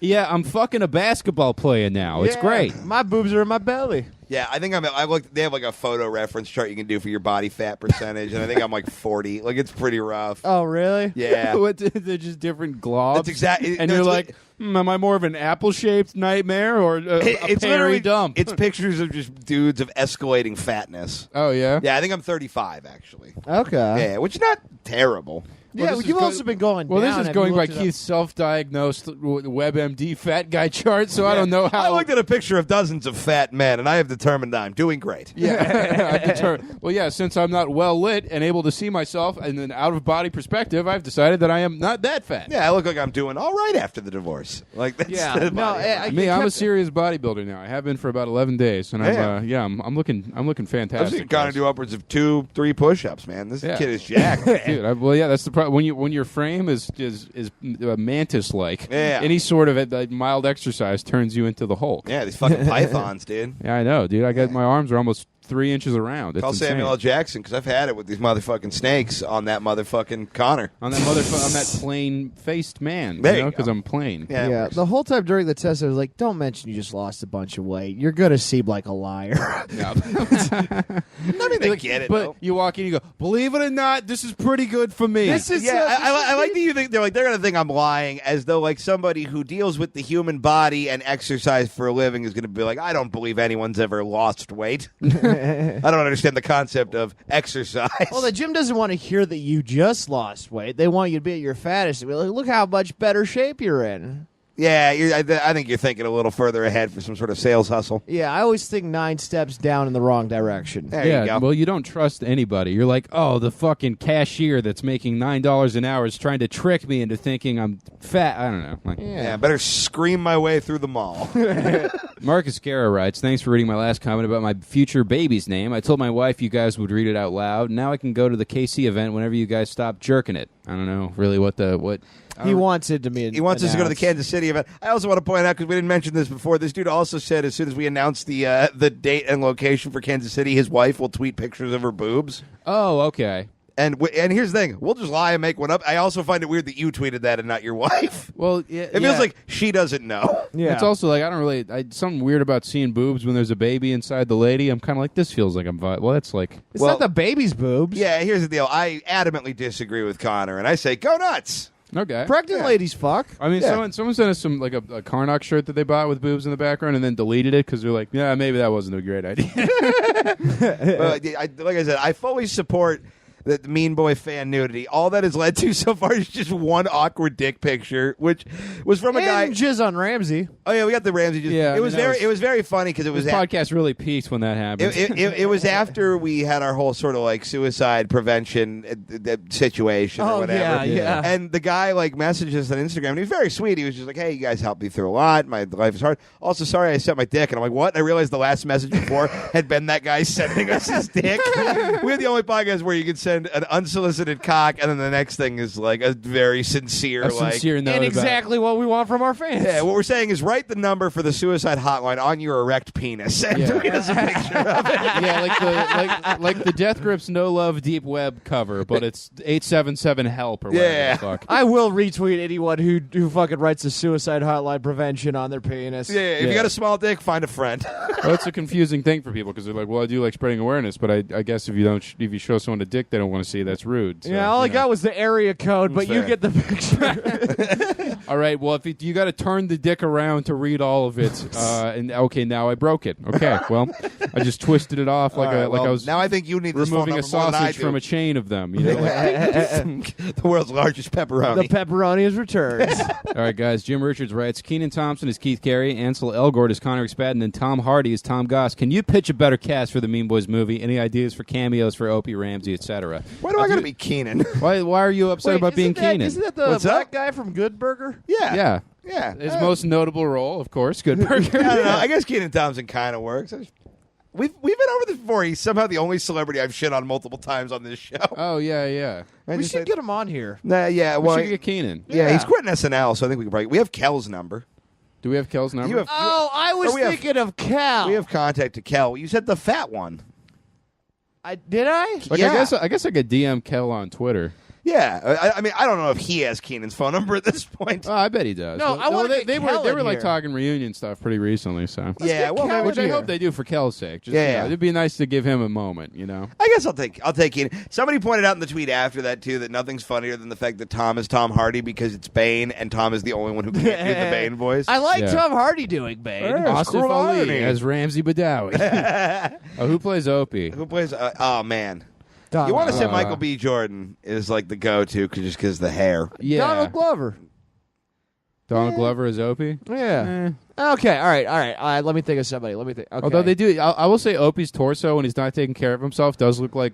Yeah, I'm fucking a basketball player now. It's Yeah, great. My boobs are in my belly. Yeah, I think I looked. They have like a photo reference chart you can do for your body fat percentage, and I think I'm like 40. Like it's pretty rough. Oh, really? Yeah, They're just different globs. That's exactly. And you're like, am I more of an apple-shaped nightmare or a it's peary literally dump? It's pictures of just dudes of escalating fatness. Oh, yeah? Yeah, I think I'm 35 actually. Okay. Yeah, which is not terrible. Yeah, Well, well, this you've is also been going Well, down. this is Have you going by looked it up? Keith's self-diagnosed WebMD fat guy chart, so I don't know how. I looked at a picture of dozens of fat men, and I have determined I'm doing great. Yeah, well, yeah. Since I'm not well lit and able to see myself in an out-of-body perspective, I've decided that I am not that fat. Yeah, I look like I'm doing all right after the divorce. Like that's Yeah, the no, body. I'm a serious bodybuilder now. I have been for about 11 days, and I'm looking I've fantastic. seen Connor do upwards of 2-3 push-ups, man. This Yeah. kid is jacked. Dude, that's the problem. When your frame is mantis-like, Yeah. any sort of mild exercise turns you into the Hulk. Yeah, these fucking pythons, dude. Yeah, I know, dude. I got my arms are almost 3 inches around. It's Call insane. Samuel L. Jackson, because I've had it with these motherfucking snakes on that motherfucking Connor. on that on that plain-faced man. There you Because go. I'm plain. Yeah, it Yeah, works. the whole time during the test, I was like, "Don't mention you just lost a bunch of weight. You're gonna seem like a liar." I mean, they get it, But though. you walk in, you go, believe it or not, this is pretty good for me. This is Yeah, I like that you think they're gonna think I'm lying, as though like somebody who deals with the human body and exercise for a living is gonna be like, I don't believe anyone's ever lost weight. I don't understand the concept of exercise. Well, the gym doesn't want to hear that you just lost weight. They want you to be at your fattest and be like, "Look how much better shape you're in." Yeah, I think you're thinking a little further ahead for some sort of sales hustle. Yeah, I always think 9 steps down in the wrong direction. There you go. Well, you don't trust anybody. You're like, oh, the fucking cashier that's making $9 an hour is trying to trick me into thinking I'm fat. I don't know. Like, Yeah, better scream my way through the mall. Marcus Guerra writes, thanks for reading my last comment about my future baby's name. I told my wife you guys would read it out loud. Now I can go to the KC event whenever you guys stop jerking it. I don't know really what. He wants it to be. He wants us to go to the announced. Kansas City event. I also want to point out, because we didn't mention this before, this dude also said as soon as we announced the date and location for Kansas City, his wife will tweet pictures of her boobs. Oh, okay. And here's the thing. We'll just lie and make one up. I also find it weird that you tweeted that and not your wife. Well, yeah, It feels like she doesn't know. Yeah. It's also like I don't really something weird about seeing boobs when there's a baby inside the lady. I'm kind of like, this feels like I'm well, that's like It's Well- not the baby's boobs. Yeah, here's the deal. I adamantly disagree with Connor, and I say, go nuts. okay. Pregnant ladies fuck. I mean, Yeah. someone sent us some like a Karnak shirt that they bought with boobs in the background, and then deleted it because they're like, yeah, maybe that wasn't a great idea. But like I said, I fully support the Mean Boy fan nudity. All that has led to so far is just one awkward dick picture, which was from a guy. And jizz on Ramsey. Oh yeah, we got the Ramsey. Yeah, I it was mean, that very, it was very funny because it was This podcast really peaked when that happened. It was after we had our whole sort of like suicide prevention situation or Oh, whatever. yeah. And the guy like messaged us on Instagram, and he was very sweet. He was just like, "Hey, you guys helped me through a lot. My life is hard. Also, sorry I sent my dick." And I'm like, "What?" And I realized the last message before had been that guy sending us his dick. We're the only podcast where you can send an unsolicited cock, and then the next thing is like a very sincere, a like. sincere note And about- exactly what we want from our fans. Yeah, what we're saying is write the number for the suicide hotline on your erect penis and Yeah. tweet us a picture of it. Yeah, like the Death Grips No Love Deep Web cover, but it's 877 help or whatever Yeah. the fuck. I will retweet anyone who fucking writes a suicide hotline prevention on their penis. Yeah, if you Yeah. got a small dick, find a friend. Well, it's a confusing thing for people because they're like, well, I do like spreading awareness, but I guess if you show someone a dick they don't want to see, that's rude. So, Yeah, all I got was the area code, but you fair. get the picture. All right, well, if you got to turn the dick around to read all of it, and okay, now I broke it. Okay, well, I just twisted it off like All right, like well, I was now I think you need this phone removing a number more than I sausage do. from a chain of them. You know, like, the world's largest pepperoni. The pepperoni is returned. all right, guys. Jim Richards writes: Keenan Thompson is Keith Carey, Ansel Elgort is Connor McSpadden, and Tom Hardy is Tom Goss. Can you pitch a better cast for the Mean Boys movie? Any ideas for cameos for Opie Ramsey, etc.? Why do I got to be Keenan? Why are you upset about being Keenan? Isn't that the What's black up? guy from Good Burger? Yeah. Yeah. His most notable role, of course, Good Burger. I don't know. I guess Keenan Thompson kind of works. We've been over this before. He's somehow the only celebrity I've shit on multiple times on this show. Oh yeah. We should get him on here. Nah, yeah, We well, should get Keenan. yeah, he's quitting SNL, so I think we can probably. We have Kel's number. Do we have Kel's number? You have. Oh, I was we have- thinking of Cal. We have contacted Kel. You said the fat one. Did I? Like, Yeah. I guess I could DM Kel on Twitter. Yeah, I mean, I don't know if he has Keenan's phone number at this point. Oh, I bet he does. No, I wanna they, get they Kel were in like here. talking reunion stuff pretty recently, so yeah, well, Kel maybe which I hope they do for Kel's sake. Just, Yeah, you know, yeah. it'd be nice to give him a moment, you know. I guess I'll take Keenan. Somebody pointed out in the tweet after that too that nothing's funnier than the fact that Tom is Tom Hardy because it's Bane and Tom is the only one who can't do the Bane voice. I like Yeah. Tom Hardy doing Bane. Yeah. Asif cruel Ali irony. as Ramsey Badawi. Who plays Opie? Who plays? Oh man, you want to say Michael B. Jordan is like the go-to just because the hair. Yeah, Donald Glover. Donald Glover is Opie. Yeah. Okay. All right. Let me think of somebody. Let me think. Okay. Although they do, I will say Opie's torso when he's not taking care of himself does look like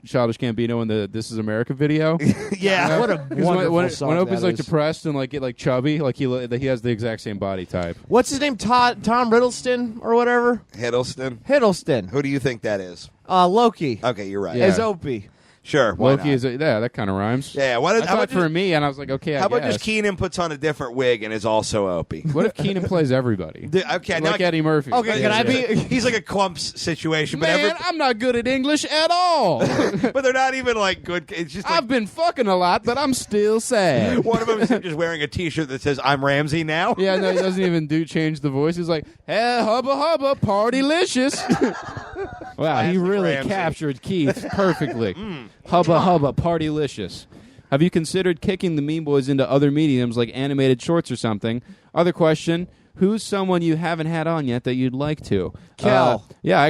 Childish Gambino in the "This Is America" video. Yeah, What a 'Cause wonderful when song when Opie's that like is. depressed and like get like chubby, like he has the exact same body type. What's his name? Tom Riddleston or whatever. Hiddleston. Hiddleston. Who do you think that is? Loki. Okay, you're right. Yeah. As Opie. Sure, why Loki not? is that kind of rhymes. Yeah, I how thought about for just, me, and I was like, okay, how about guess. just Keenan puts on a different wig and is also Opie? What if Keenan plays everybody? Okay, now Like Eddie Murphy. Okay, can I be? He's like a Clumps situation, but Man, I'm not good at English at all. but they're not even like good. It's just like I've been fucking a lot, but I'm still sad. one of them is just wearing a T-shirt that says "I'm Ramsey now." Yeah, no, he doesn't even change the voice. He's like, hey, hubba hubba, partylicious. Wow, he Classic really Ramsey. captured Keith perfectly. Hubba hubba, partylicious. Have you considered kicking the Mean Boys into other mediums like animated shorts or something? Other question, who's someone you haven't had on yet that you'd like to? Kel. Yeah, I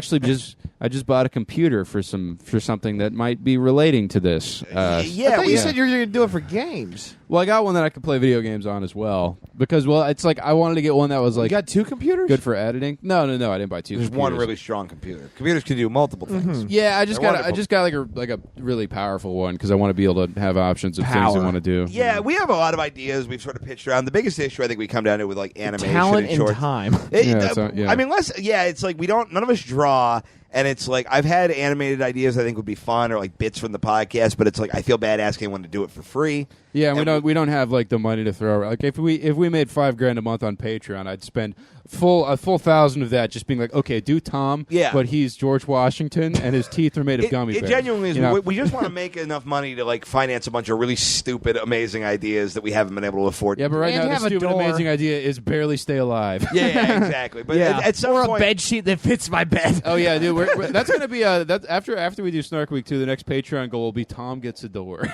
just bought a computer for something that might be relating to this. I thought you said you were going to do it for games. Well, I got one that I could play video games on as well. Because, well, it's like I wanted to get one that was You like got two computers? good for editing. No, I didn't buy two. There's computers. one really strong computer. Computers can do multiple things. Yeah, I just They're got wonderful. like a really powerful one because I want to be able to have options of things Power. I want to do. Yeah, we have a lot of ideas we've sort of pitched around. The biggest issue I think we come down to with like animation Talent and and shorts. time. I mean, it's like none of us draw, and it's like I've had animated ideas I think would be fun or like bits from the podcast, but it's like I feel bad asking anyone to do it for free. Yeah, and And we don't have like the money to throw. Like if we made $5,000 a month on Patreon, I'd spend a full 1,000 of that just being like, okay, do Tom, Yeah. but he's George Washington and his teeth are made of gummy It bears. genuinely is. You know? We just want to make enough money to like finance a bunch of really stupid, amazing ideas that we haven't been able to afford. Yeah, but right And now the have a stupid, door. amazing idea is barely stay alive. yeah, exactly. But Yeah. at some or point, a bed sheet that fits my bed. Oh yeah, dude. That's gonna be that after we do Snark Week 2, the next Patreon goal will be Tom gets a door.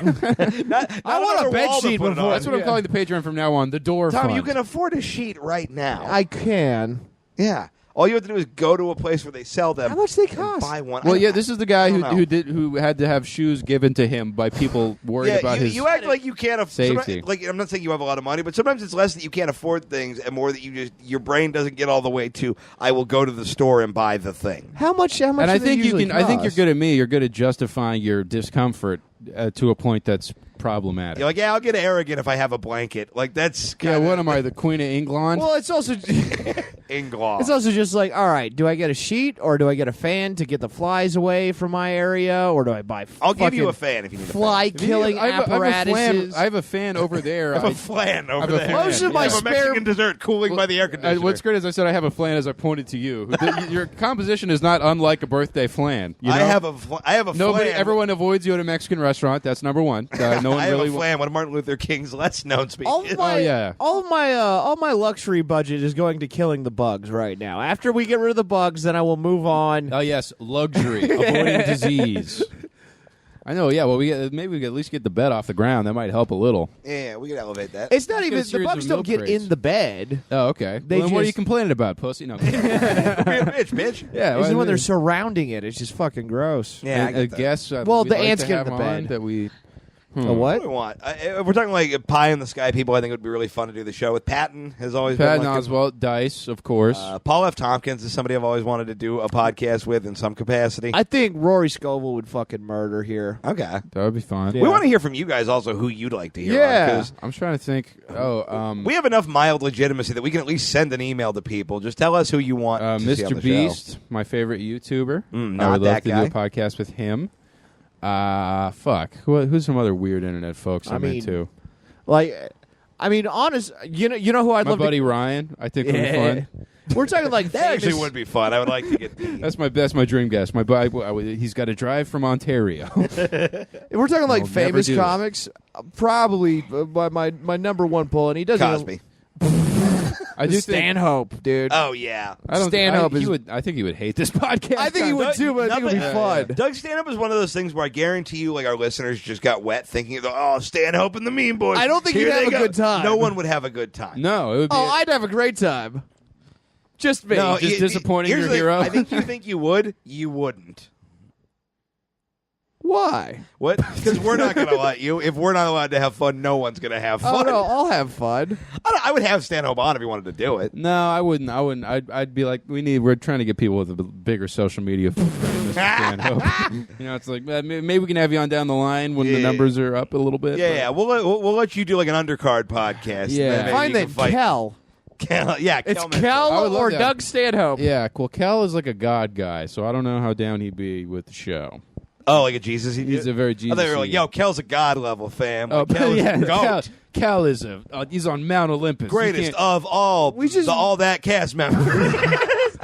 not I want a another bed wall to sheet put it before- on. That's what I'm calling the Patreon from now on. The door. Tom, fund. you can afford a sheet right now. I can. Yeah. All you have to do is go to a place where they sell them. How much they and cost? Buy one. Well, yeah, this is the guy I don't know. who had to have shoes given to him by people worried about you, his. you act like you can't afford. safety. Like I'm not saying you have a lot of money, but sometimes it's less that you can't afford things and more that your brain doesn't get all the way to. I will go to the store and buy the thing. How much? and do I they think you usually can. I think you're cost? good at me. You're good at justifying your discomfort to a point that's problematic. You're like, yeah, I'll get arrogant if I have a blanket. Like that's yeah, kinda what am I, the Queen of England? Well, it's also Inglaw. it's also just like, all right, do I get a sheet or do I get a fan to get the flies away from my area, or do I buy? I'll give you a fucking fan if you need fly a fan. killing I have apparatuses. I have a fan over there. I have a flan I have over a there. flan. Most of my I have a spare- Mexican dessert cooling by the air conditioner. What's great is I said I have a flan as I pointed to you. Your composition is not unlike a birthday flan. You know? I have a Nobody, flan. everyone avoids you at a Mexican restaurant. That's number one. No one I have really. a flan. One of Martin Luther King's less known speeches. all of my, yeah. all my luxury budget is going to killing the bugs right now. After we get rid of the bugs, then I will move on. Oh yes, luxury, avoiding disease. I know. Yeah. Well, maybe we could at least get the bed off the ground. That might help a little. Yeah, we can elevate that. It's not Let's even get a the series bugs of don't milk get crates. in the bed. Oh, okay. They Well, then what are you just- complaining about, pussy? No. Be a bitch. Yeah. It's well, when they're surrounding it. It's just fucking gross. Yeah, I I get that. guess. Well, we'd the like ants to get have in the on bed. that we A What what? do we want? If we're talking like pie in the sky people, I think it would be really fun to do the show with. Patton has always Patton been like Oswalt, Dice, of course. Paul F. Tompkins is somebody I've always wanted to do a podcast with in some capacity. I think Rory Scovel would fucking murder here. Okay. That would be fun. Yeah. We want to hear from you guys also who you'd like to hear Yeah. on, 'cause I'm trying to think. we have enough mild legitimacy that we can at least send an email to people. Just tell us who you want to see on Mr. the Beast, my favorite YouTuber. I not would love that to guy. do a podcast with him. Fuck. Who's some other weird internet folks I'm mean, into? Honest, you know who I'd My love buddy Ryan, I think would be fun. We're talking like That actually famous- would be fun. I would like to get the... That's my dream guest. He's got to drive from Ontario. If we're talking like I'll famous never do it. comics, probably my number one pull, and he doesn't. Cosby. I do think. Stanhope, dude. Oh, yeah. I don't. Stanhope He would. I think he would hate this podcast. I think he would too, but I think it would be fun. Doug Stanhope is one of those things where I guarantee you, like, our listeners just got wet thinking, oh, Stanhope and the Mean Boys. I don't think Here you'd have they a go. good time. No one would have a good time. No, it would be. Oh, I'd have a great time. Just me. No, just disappointing here's your the thing. hero. I think you think you would. You wouldn't. Why? What? Because we're not going to let you. If we're not allowed to have fun, no one's going to have fun. Oh no, I'll have fun. I would have Stanhope on if he wanted to do it. No, I wouldn't. I'd be like, we're trying to get people with a bigger social media footprint. You know, it's like maybe we can have you on down the line when the numbers are up a little bit. Yeah. We'll let you do like an undercard podcast. Yeah. Then maybe Fine you then, can fight. Kel. Yeah, It's Kel Mitchell. Kel I would love or that. Doug Stanhope. Yeah, well, Cal is like a god guy, so I don't know how down he'd be with the show. Oh, like a Jesus? He's a very I Jesus. thought you were like, yo, Kel's a god level fam. Oh, Like, Kel is yeah, a goat. Cal is he's on Mount Olympus. You Greatest can't- of all just- all that cast members.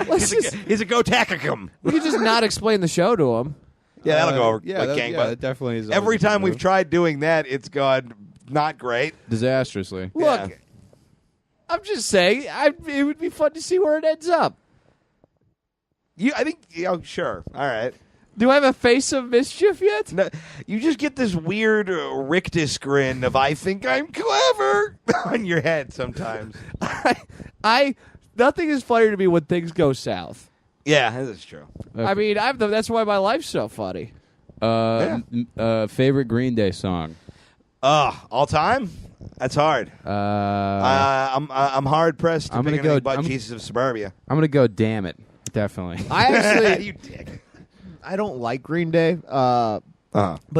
Let's just, He's a Gotacacum. we could just not explain the show to him. Yeah, that'll go over Yeah, like that gangbusters. definitely is. Every always a time move. we've tried doing that, it's gone not great. disastrously. Look, Yeah. I'm just saying, it would be fun to see where it ends up. I think, sure. All right. Do I have a face of mischief yet? No, you just get this weird rictus grin of "I think I'm clever" on your head sometimes. Nothing is funnier to me when things go south. Yeah, that's true. I mean, that's why my life's so funny. Favorite Green Day song? All time? That's hard. I'm hard pressed to I'm pick gonna go- anything but I'm- Jesus of Suburbia. I'm gonna go. Damn it! Definitely. I actually, You dick. I don't like Green Day, but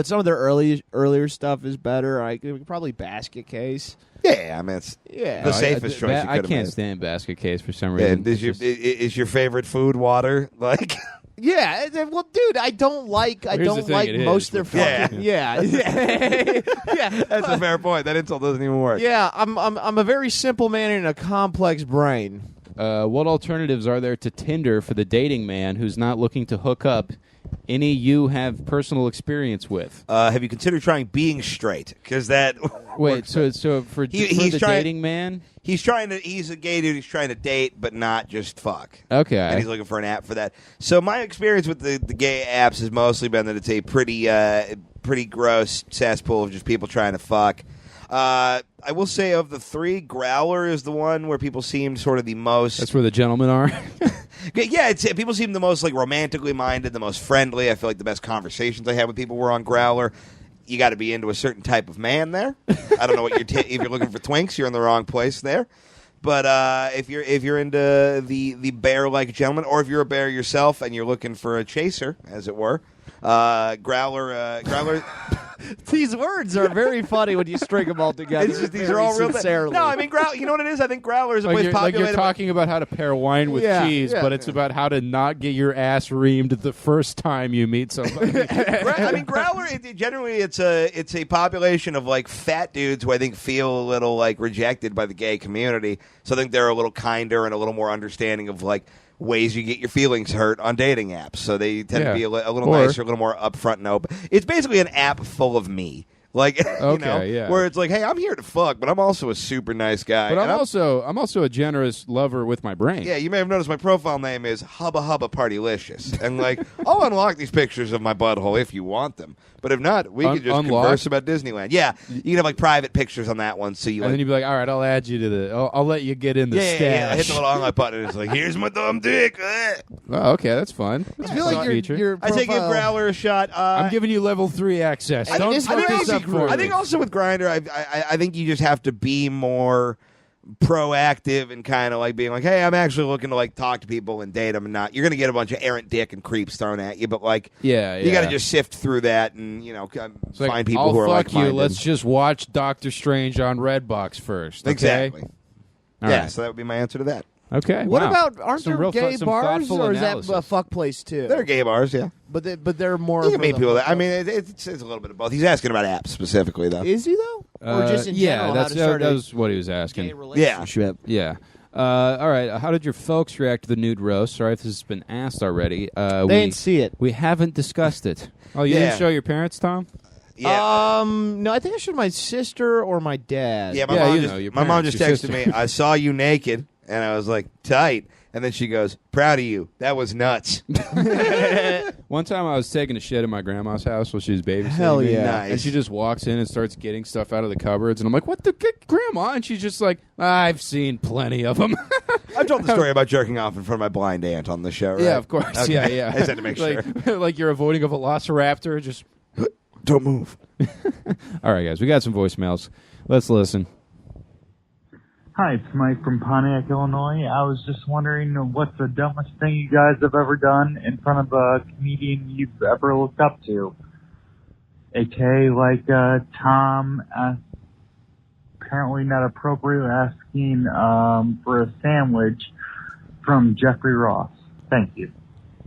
some of their earlier stuff is better. I could probably Basket Case. Yeah, I mean it's Yeah. the safest choice you could I have can't made. stand Basket Case for some And reason. is your favorite food water? Like, Yeah, well, dude, I don't like thing, it most is, of their fucking yeah. that's a fair point. That insult doesn't even work. Yeah, I'm a very simple man in a complex brain. What alternatives are there to Tinder for the dating man who's not looking to hook up? Any you have personal experience with? Have you considered trying being straight? Because that Wait, so for he's the trying- dating man? he's a gay dude. He's trying to date, but not just fuck. Okay. And he's looking for an app for that. So my experience with the gay apps has mostly been that it's a pretty gross cesspool of just people trying to fuck. I will say of the three, Growler is the one where people seem sort of the most. That's where the gentlemen are. Yeah, people seem the most like romantically minded, the most friendly. I feel like the best conversations I had with people were on Growler. You got to be into a certain type of man there. I don't know what if you're looking for twinks, you're in the wrong place there. But if you're into the bear-like gentleman, or if you're a bear yourself and you're looking for a chaser, as it were, Growler. These words are very funny when you string them all together. It's just, these are all real things. sincerely. No, I mean, you know what it is? I think Growler is a place Like populated you're talking about how to pair wine with Yeah, cheese, yeah. but it's about how to not get your ass reamed the first time you meet somebody. I mean, Growler. Generally, it's a population of like fat dudes who I think feel a little like rejected by the gay community. So I think they're a little kinder and a little more understanding of like ways you get your feelings hurt on dating apps. So they tend to be a little nicer, a little more upfront and open. It's basically an app full of me. Like, yeah. where it's like, hey, I'm here to fuck, but I'm also a super nice guy. But And I'm also a generous lover with my brain. yeah, you may have noticed my profile name is Hubba Hubba Partylicious. And, like, I'll unlock these pictures of my butthole if you want them. But if not, we can just Unlock? converse about Disneyland. Yeah, you can have, like, private pictures on that one. So you, And like, then you'd be like, all right, I'll add you to the. I'll let you get in the yeah, stash. hit the little unlock button. And it's like, here's my dumb dick. Oh, okay, that's fun. I feel like feature. your I say give profile- Growler a shot. I'm giving you level 3 access. I Don't just fuck want this to up speak for I me. think also with Grindr, I think you just have to be more proactive and kind of like being like, hey, I'm actually looking to like talk to people and date them, and not you're going to get a bunch of errant dick and creeps thrown at you, but like you got to just sift through that and It's like, find people I'll who are fuck like-minded. you. Let's just watch Doctor Strange on Redbox first. Okay? Exactly. All yeah, right. so that would be my answer to that. Okay. What wow. about aren't Some there real gay some bars thoughtful or is that analysis. a fuck place too? They're gay bars, yeah. but they're more. You can for meet the people that. I hookup. mean, it's a little bit of both. He's asking about apps specifically, though. Is he though, or just in yeah, general? that's how to start that a was what he was gay asking. relationship? Yeah. All right. How did your folks react to the nude roast? Sorry if this has been asked already. They didn't see it. We haven't discussed it. Oh, you Yeah. didn't show your parents, Tom? Yeah. No, I think I showed my sister or my dad. Yeah, my Yeah, mom you just, know, your my mom parents, just your texted sister. me, I saw you naked, and I was like, tight. And then she goes, proud of you. That was nuts. One time I was taking a shit at my grandma's house while she was babysitting Hell me. yeah. Nice. And she just walks in and starts getting stuff out of the cupboards. And I'm like, what the Grandma? And she's just like, I've seen plenty of them. I've told the story about jerking off in front of my blind aunt on the show, right? Yeah, of course. Okay. Yeah. I just had to make sure. Like you're avoiding a velociraptor. Just Don't move. All right, guys. We got some voicemails. Let's listen. Hi, it's Mike from Pontiac, Illinois. I was just wondering what's the dumbest thing you guys have ever done in front of a comedian you've ever looked up to? A.k.a. like Tom, apparently not appropriate, asking for a sandwich from Jeffrey Ross. Thank you.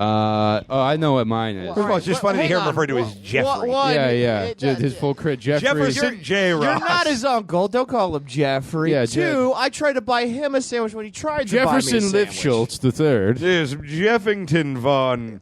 I know what mine is. First of all, it's just funny to hear him referred to as Jeffrey. His full credit, Jeffrey. Jefferson J. Ross. You're not his uncle. Don't call him Jeffrey. Yeah, Two, I tried to buy him a sandwich when he tried to buy me a Jefferson sandwich. Lifschultz the third. There's Jeffington von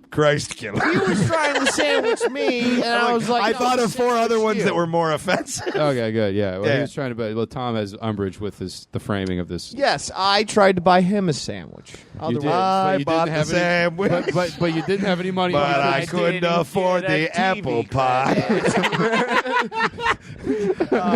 Christkiller. He was trying to sandwich me, and I was like, I no, thought of four sandwich other ones you. that were more offensive. Okay, good. Yeah. Well, Yeah. he was trying to. Well, Tom has umbrage with the framing of this. Yes, I tried to buy him a sandwich. You did, I but you bought didn't the have sandwich. Any, but you didn't have any money. But on I it. couldn't afford get the a apple TV pie.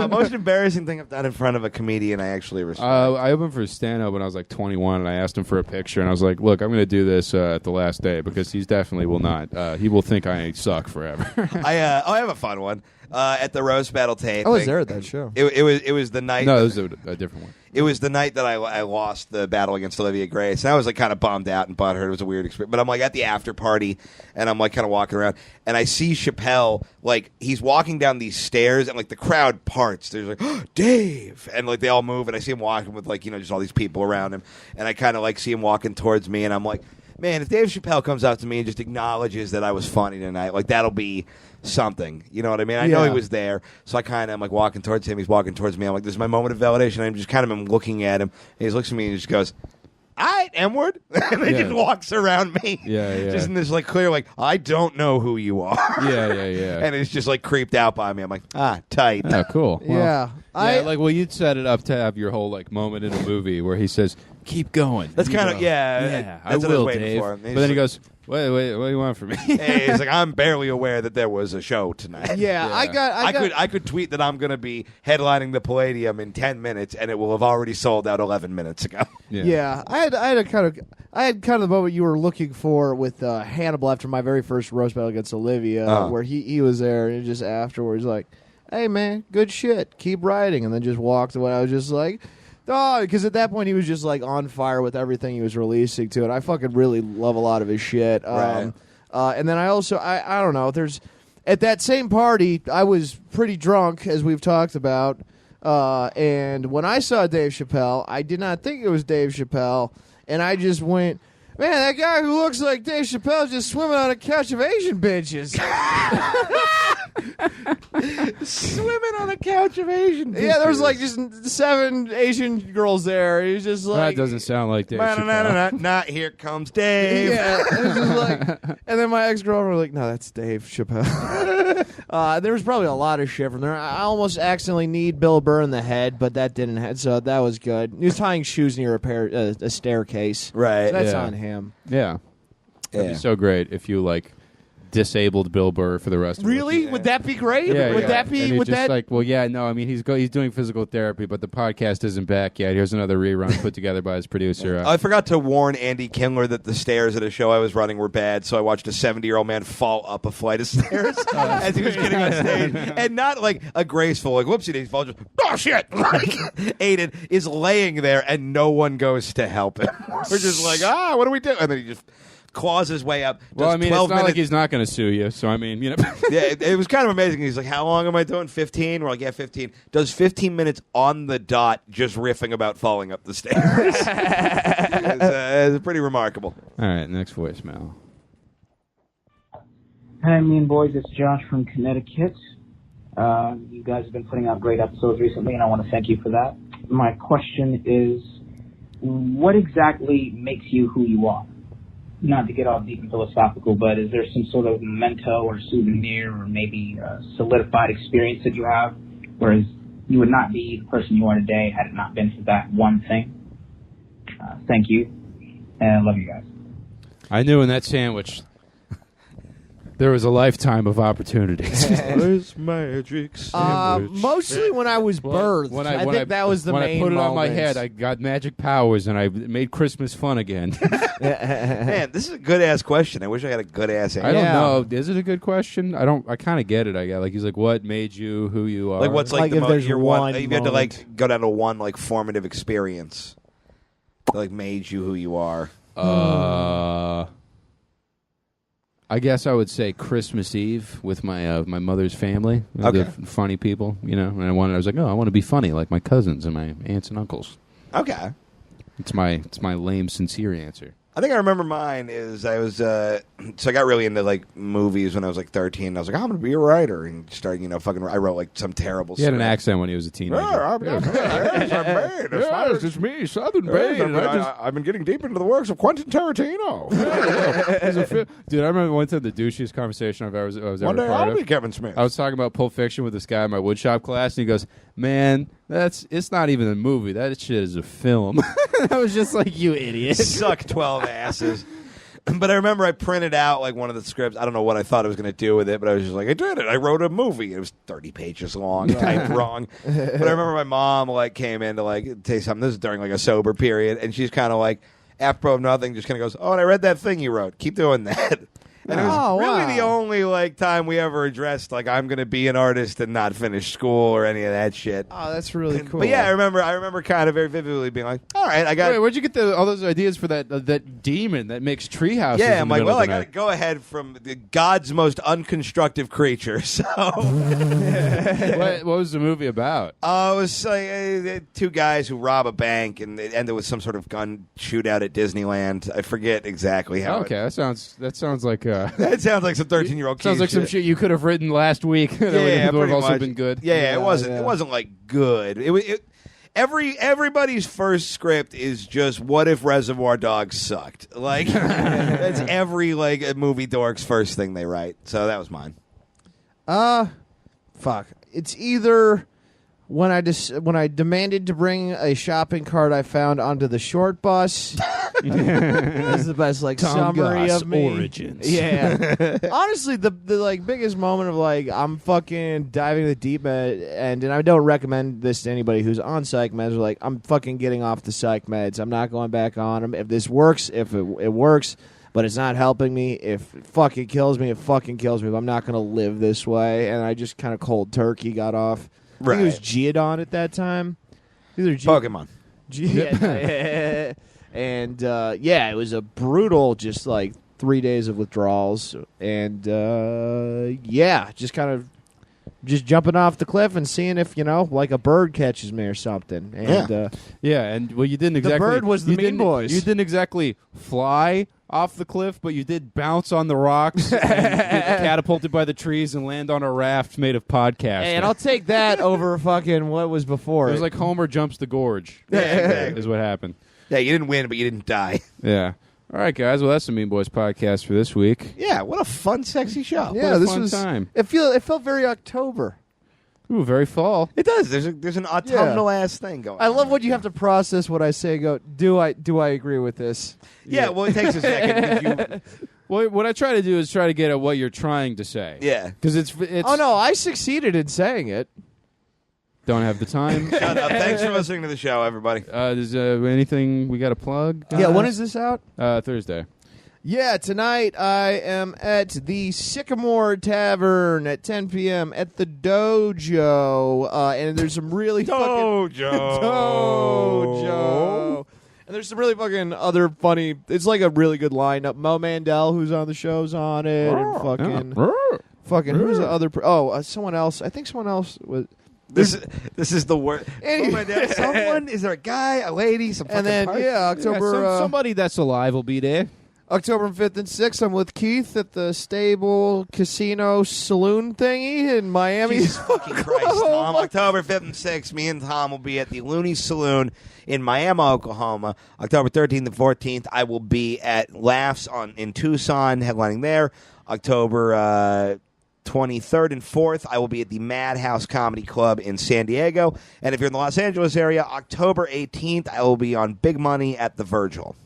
Most embarrassing thing I've done in front of a comedian I actually respect. I opened for stand-up when I was like 21, and I asked him for a picture, and I was like, "Look, I'm going to do this at the last day because he's definitely will not. He will think I suck forever." I have a fun one at the roast battle tape. I was there at that show. It was the night. No, it was a different one. It was the night that I lost the battle against Olivia Grace. And I was like kind of bummed out and butthurt. It was a weird experience. But I'm like at the after party, and I'm like kind of walking around, and I see Chappelle, like he's walking down these stairs, and like the crowd parts. There's like, oh, Dave, and like they all move, and I see him walking with like just all these people around him, and I kind of like see him walking towards me, and I'm like, man, if Dave Chappelle comes up to me and just acknowledges that I was funny tonight, like that'll be something. You know what I mean? I know he Yeah. was there, so I kind of am like walking towards him. He's walking towards me. I'm like, this is my moment of validation. I'm just kind of am looking at him. And he looks at me and he just goes, all right, M-word. And then Yeah. just walks around me. Yeah. Just in this like clear, like, I don't know who you are. Yeah. And it's just like creeped out by me. I'm like, tight. Oh, cool. Well, Yeah. like, well, you'd set it up to have your whole like moment in a movie where he says, "Keep going." That's And you kind of, go, yeah. I That's what I was will, waiting Dave. for. But then he goes, "Wait, what do you want from me?" He's like, I'm barely aware that there was a show tonight. Yeah, Yeah. I could tweet that I'm going to be headlining the Palladium in 10 minutes, and it will have already sold out 11 minutes ago. Yeah, I had kind of the moment you were looking for with Hannibal after my very first roast battle against Olivia, where he was there and just afterwards like, "Hey man, good shit, keep writing," and then just walked away. I was just like, oh, because at that point he was just like on fire with everything he was releasing to it. I fucking really love a lot of his shit. Right. And then I also I don't know. There's at that same party I was pretty drunk as we've talked about. And when I saw Dave Chappelle, I did not think it was Dave Chappelle, and I just went, man, that guy who looks like Dave Chappelle is just swimming on a couch of Asian bitches. Swimming on a couch of Asian Yeah, there was like just 7 Asian girls there. He was just like, That doesn't sound like Dave Chappelle. Not here comes Dave. yeah, it was just like, and then my ex-girlfriend was like, no, that's Dave Chappelle. There was probably a lot of shit from there. I almost accidentally kneed Bill Burr in the head, but that didn't happen, so that was good. He was tying shoes near a staircase. Right. So that's Yeah. on him. Yeah. It'd be so great if you like disabled Bill Burr for the rest of Really? us. Would that be great? Yeah, would yeah. that be? And he's Would just that? like, well, yeah, no. I mean, he's doing physical therapy, but the podcast isn't back yet. Here's another rerun put together by his producer. I forgot to warn Andy Kindler that the stairs at a show I was running were bad, so I watched a 70-year-old man fall up a flight of stairs as he was getting on stage, and not like a graceful, like whoopsie daisy fall, just oh shit! Like Aiden is laying there, and no one goes to help him. We're just like, what do we do? And then he just claws his way up. well, I mean, 12 it's not minutes. like he's not going to sue you. So I mean, you know. Yeah, it was kind of amazing. He's like, how long am I doing? 15? We're like, yeah, 15. Does 15 minutes on the dot just riffing about falling up the stairs. It's pretty remarkable. All right, next voicemail. Hi, Mean Boys. It's Josh from Connecticut. You guys have been putting out great episodes recently, and I want to thank you for that. My question is, what exactly makes you who you are? Not to get all deep and philosophical, but is there some sort of memento or souvenir or maybe a solidified experience that you have, whereas you would not be the person you are today had it not been for that one thing? Thank you, and I love you guys. I knew in that sandwich there was a lifetime of opportunities. This magic Mostly when I was birthed. I think that was the when main I put it on my moment. head, I got magic powers and I made Christmas fun again. Man, this is a good-ass question. I wish I had a good-ass answer. I don't know. Is it a good question? I kind of get it. I got like he's like, what made you who you are? Like, what's like, Like the if there's your one you had to like moment. go down to one like formative experience that like made you who you are. I guess I would say Christmas Eve with my my mother's family. Okay. The funny people, you know. And I was like, I want to be funny like my cousins and my aunts and uncles. Okay. It's my lame, sincere answer. I think I remember mine is I was so I got really into like movies when I was like 13. I was like, I'm going to be a writer and started, fucking. I wrote like some terrible. He had an script. accent when he was a teenager. Yes, it's me, Southern I've been getting deep into the works of Quentin Tarantino. Dude, I remember one time the douchiest conversation I was One ever day part I'll of. be Kevin Smith. I was talking about Pulp Fiction with this guy in my woodshop class, and he goes, "Man, it's not even a movie. That shit is a film." I was just like, "You idiot!" Suck 12 asses. But I remember I printed out like one of the scripts. I don't know what I thought I was going to do with it, but I was just like, I did it. I wrote a movie. It was 30 pages long, typed wrong. But I remember my mom like came in to like say something. This is during like a sober period, and she's kind of like, apropos of nothing, just kind of goes, "Oh, and I read that thing you wrote. Keep doing that." And it was really the only like time we ever addressed like I'm going to be an artist and not finish school or any of that shit. Oh, that's really cool. But yeah, I remember kind of very vividly being like, all right, I got. Wait, where'd you get all those ideas for that demon that makes tree houses? Yeah, in I'm the like, middle well, of I the got to go ahead from God's most unconstructive creature. So, night? What was the movie about? it was like two guys who rob a bank, and it ended with some sort of gun shootout at Disneyland. I forget exactly how. Okay, that sounds like It sounds like some 13-year-old kid. sounds like some shit you could have written last week. That would have pretty also much. been good. Yeah, it wasn't. yeah. It wasn't like good. Everybody's first script is just what if Reservoir Dogs sucked. Like that's every like movie dork's first thing they write. So that was mine. Fuck. It's either when I demanded to bring a shopping cart I found onto the short bus. That's the best like Tom summary Goss of me. Origins. Yeah. Honestly, the like biggest moment of like I'm fucking diving the deep end, and I don't recommend this to anybody who's on psych meds. Or like I'm fucking getting off the psych meds. I'm not going back on them. If this works, if it works. But it's not helping me. If it fucking kills me, it fucking kills me. But I'm not going to live this way. And I just kind of cold turkey got off. I think it was Geodon at that time. Either Pokemon. And it was a brutal, just like 3 days of withdrawals. And just kind of just jumping off the cliff and seeing if, like a bird catches me or something. And and well, you didn't exactly. bird was the you Mean didn't- Boys. You didn't exactly fly off the cliff, but you did bounce on the rocks, and get catapulted by the trees, and land on a raft made of podcast. and I'll take that over fucking what was before. It was like Homer jumps the gorge. Yeah, exactly. Is what happened. Yeah, you didn't win, but you didn't die. Yeah. All right, guys. Well, that's the Mean Boys podcast for this week. Yeah, what a fun, sexy show. yeah, what a this fun was time. It felt very October. Ooh, very fall. It does. There's an autumnal ass thing going on. I love when you have to process what I say. And go, do I agree with this? Yeah, well, it takes a second. Well, what I try to do is try to get at what you're trying to say. Yeah. Because it's. Oh no, I succeeded in saying it. Don't have the time. Shut up. Thanks for listening to the show, everybody. Is anything we got to plug? Yeah, when is this out? Thursday. Yeah, tonight I am at the Sycamore Tavern at 10 p.m. at the Dojo, and there's some really Dojo. And there's some really fucking other funny. It's like a really good lineup. Mo Mandel, who's on the show's on it, and fucking who's the other? Someone else. I think someone else was. This is the worst. Anyway. Someone, is there a guy, a lady, some And then fucking October. Somebody that's alive will be there. October 5th and 6th, I'm with Keith at the Stable Casino Saloon thingy in Miami. Jesus fucking Christ, Tom. October 5th and 6th, me and Tom will be at the Looney Saloon in Miami, Oklahoma. October 13th and 14th, I will be at Laughs in Tucson, headlining there. October 23rd and 4th, I will be at the Madhouse Comedy Club in San Diego. And if you're in the Los Angeles area, October 18th, I will be on Big Money at the Virgil.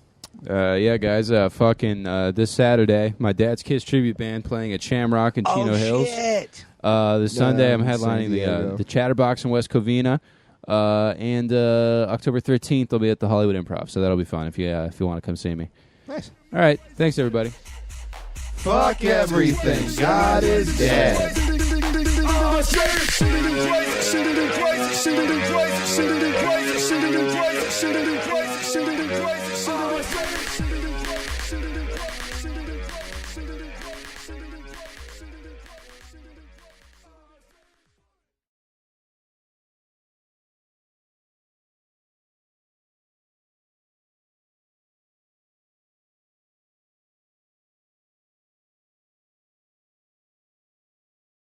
Yeah, guys, this Saturday, my Dad's Kiss tribute band playing at Shamrock in Chino Hills. Shit. This Sunday, I'm San headlining Diego. the Chatterbox in West Covina. And October 13th, I'll be at the Hollywood Improv, so that'll be fun if you want to come see me. Nice. All right, thanks, everybody. Fuck everything. God is dead. Crazy.